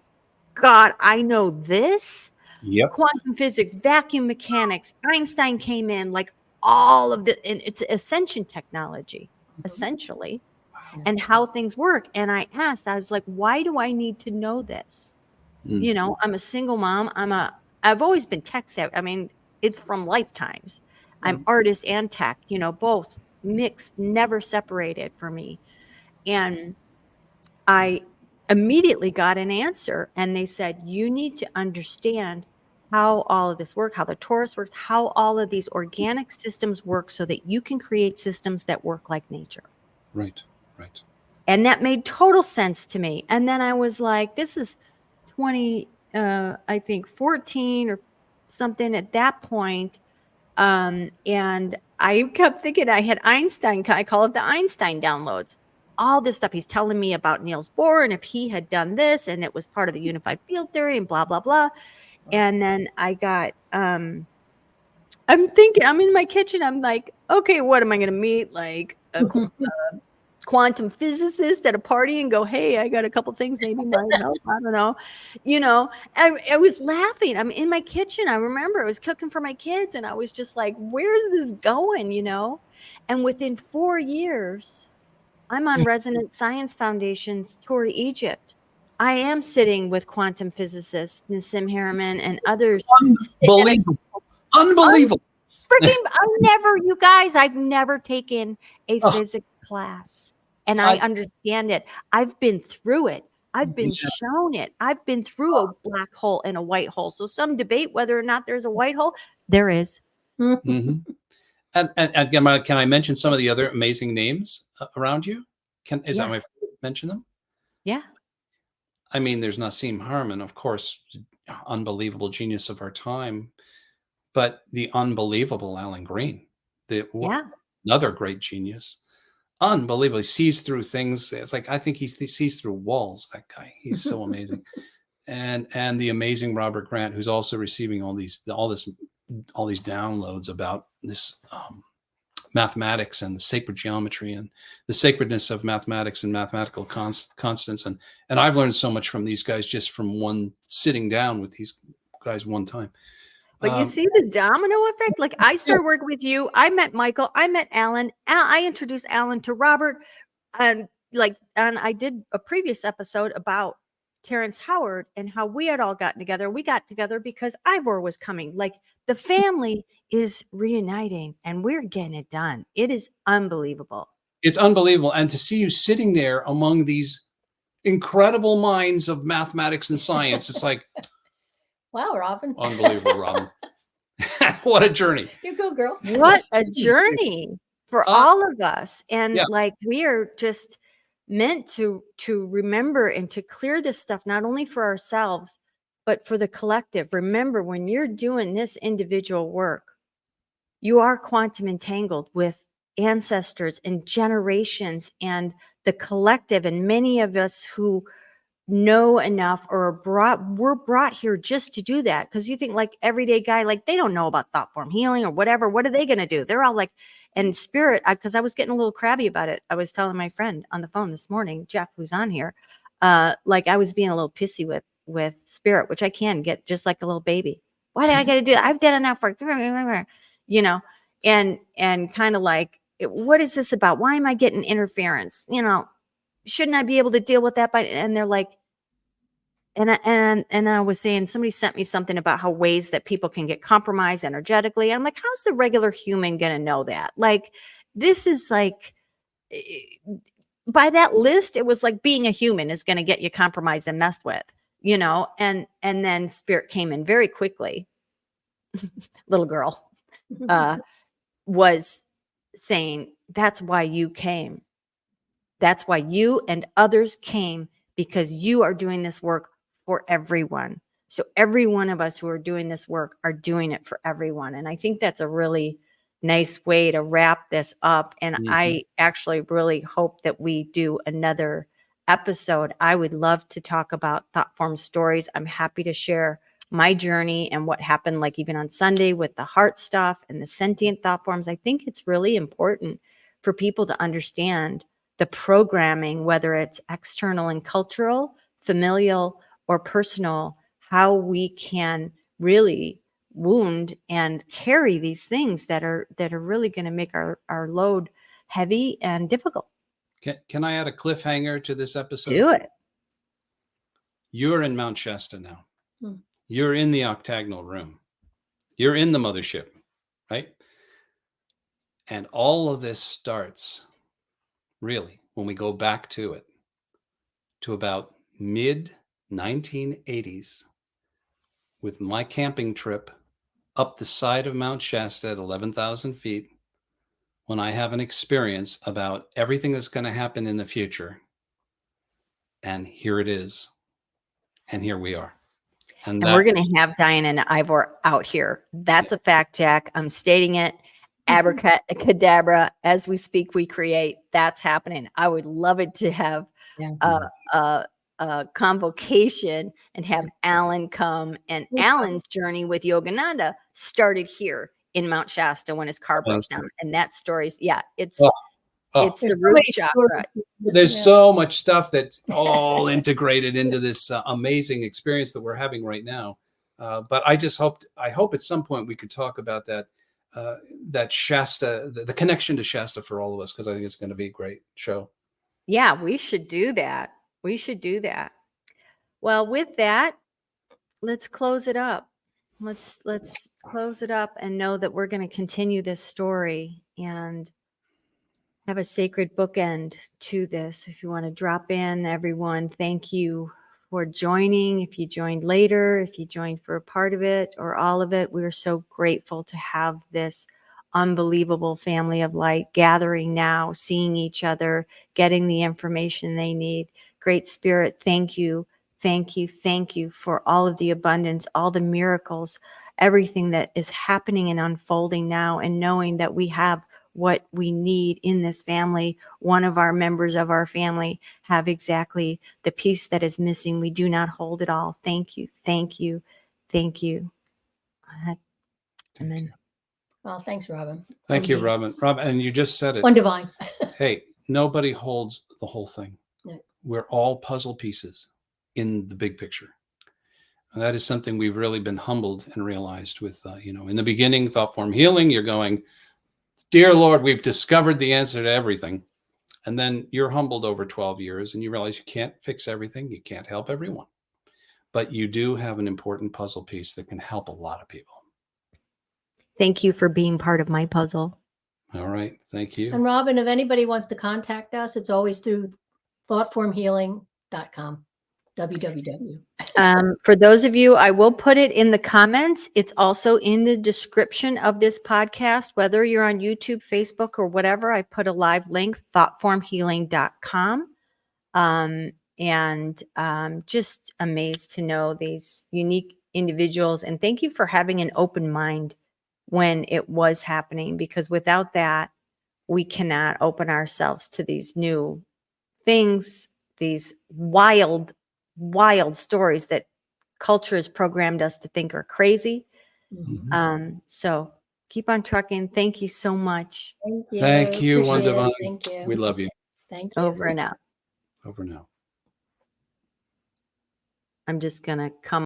God, I know this. Yep. Quantum physics, vacuum mechanics, Einstein came in, like all of and it's ascension technology, essentially, Yeah. and how things work. And I I was like, why do I need to know this? Mm. I'm a single mom. I've always been tech savvy. I mean, it's from lifetimes. I'm artist and tech, both mixed, never separated for me. And I immediately got an answer, and they said, you need to understand how all of this works, how the torus works, how all of these organic systems work, so that you can create systems that work like nature. Right. Right. And that made total sense to me. And then I was like, this is 20, I think 14 or something at that point. And I kept thinking I had Einstein, I call it the Einstein downloads. All this stuff he's telling me about Niels Bohr, and if he had done this, and it was part of the unified field theory, and blah, blah, blah. And then I got, I'm thinking, I'm in my kitchen. I'm like, okay, what am I going to meet? Like a quantum physicist at a party and go, hey, I got a couple things maybe might help. I don't know. I was laughing. I'm in my kitchen. I remember I was cooking for my kids and I was just like, where's this going? And within 4 years, I'm on Resonant Science Foundation's tour to Egypt. I am sitting with quantum physicists, Nassim Haramein and others. Unbelievable. I've never taken a physics class and I understand it. I've been through it. I've been shown it. I've been through a black hole and a white hole. So some debate whether or not there's a white hole. There is. Mm-hmm. And can I mention some of the other amazing names around you? Is that my mention them? Yeah. I mean, there's Nassim Haramein, of course, unbelievable genius of our time, but the unbelievable Alan Green, another great genius. Unbelievable. He sees through things. It's like, I think he sees through walls, that guy. He's so amazing. And the amazing Robert Grant, who's also receiving all these downloads about this mathematics and the sacred geometry and the sacredness of mathematics and mathematical constants. And I've learned so much from these guys just from one sitting down with these guys one time. But you see the domino effect? Like I started working with you. I met Michael. I met Alan. I introduced Alan to Robert. And I did a previous episode about Terrence Howard and how we had all gotten together. We got together because Ivor was coming. Like the family is reuniting and we're getting it done. It is unbelievable. It's unbelievable. And to see you sitting there among these incredible minds of mathematics and science, it's like, wow, Robin. Unbelievable, Robin. What a journey. You go, girl. What a journey for all of us. And we are just meant to remember and to clear this stuff, not only for ourselves, but for the collective. Remember, when you're doing this individual work, you are quantum entangled with ancestors and generations and the collective. And many of us who know enough or we're brought here just to do that. Because you think like everyday guy, like they don't know about Thoughtform Healing or whatever. What are they going to do? They're all like, and spirit, because I was getting a little crabby about it. I was telling my friend on the phone this morning, Jeff, who's on here, like I was being a little pissy with spirit, which I can get just like a little baby. Why did I got to do that? I've done enough work, and kind of like, what is this about? Why am I getting interference? Shouldn't I be able to deal with that? And they're like, and I was saying, somebody sent me something about how ways that people can get compromised energetically. I'm like, how's the regular human going to know that? Like, this is like, by that list, it was like being a human is going to get you compromised and messed with, and then spirit came in very quickly. Little girl was saying, that's why you came. That's why you and others came, because you are doing this work for everyone. So every one of us who are doing this work are doing it for everyone. And I think that's a really nice way to wrap this up. And I actually really hope that we do another episode. I would love to talk about Thoughtform stories. I'm happy to share my journey and what happened, like even on Sunday with the heart stuff and the sentient thought forms. I think it's really important for people to understand the programming, whether it's external and cultural, familial, or personal, how we can really wound and carry these things that are really going to make our load heavy and difficult. Can I add a cliffhanger to this episode? Do it. You're in Mount Shasta now. You're in the octagonal room. You're in the mothership, right? And all of this starts, really, when we go back to it, to about mid-1980s, with my camping trip up the side of Mount Shasta at 11,000 feet, when I have an experience about everything that's going to happen in the future. And here it is. And here we are. And we're going to have Diane and Ivor out here. That's a fact, Jack. I'm stating it. Abracadabra. As we speak, we create. That's happening. I would love it to have a convocation and have Alan come. And Alan's journey with Yogananda started here in Mount Shasta when his car broke down. And that story's, it's Oh, It's the There's so root many chakra. stories. there's Yeah. so much stuff that's all integrated into this amazing experience that we're having right now. But I hope at some point we could talk about that Shasta, the connection to Shasta for all of us, because I think it's going to be a great show. Yeah, we should do that. We should do that. Well, with that, let's close it up. Let's close it up and know that we're going to continue this story and have a sacred bookend to this. If you want to drop in, everyone, thank you for joining. If you joined later, if you joined for a part of it or all of it, we're so grateful to have this unbelievable family of light gathering now, seeing each other, getting the information they need. Great Spirit, thank you. Thank you. Thank you for all of the abundance, all the miracles, everything that is happening and unfolding now, and knowing that we have what we need in this family. One of our members of our family have exactly the piece that is missing. We do not hold it all. Thank you. Thank you. Thank you. Amen. Well, thanks, Robin. Thank you, Robin. Robin, and you just said it. One divine. Hey, nobody holds the whole thing. No. We're all puzzle pieces in the big picture. And that is something we've really been humbled and realized with, in the beginning, Thoughtform Healing, you're going, dear Lord, we've discovered the answer to everything. And then you're humbled over 12 years and you realize you can't fix everything. You can't help everyone. But you do have an important puzzle piece that can help a lot of people. Thank you for being part of my puzzle. All right. Thank you. And Robin, if anybody wants to contact us, it's always through thoughtformhealing.com. www. For those of you, I will put it in the comments. It's also in the description of this podcast, whether you're on YouTube, Facebook, or whatever. I put a live link, thoughtformhealing.com. Just amazed to know these unique individuals. And thank you for having an open mind when it was happening, because without that, we cannot open ourselves to these new things, these wild stories that culture has programmed us to think are crazy. Mhm. So keep on trucking. Thank you so much. Thank you. Thank you, One Appreciate it. Divine. Thank you. We love you. Thank you. Over and out. Over now. I'm just going to come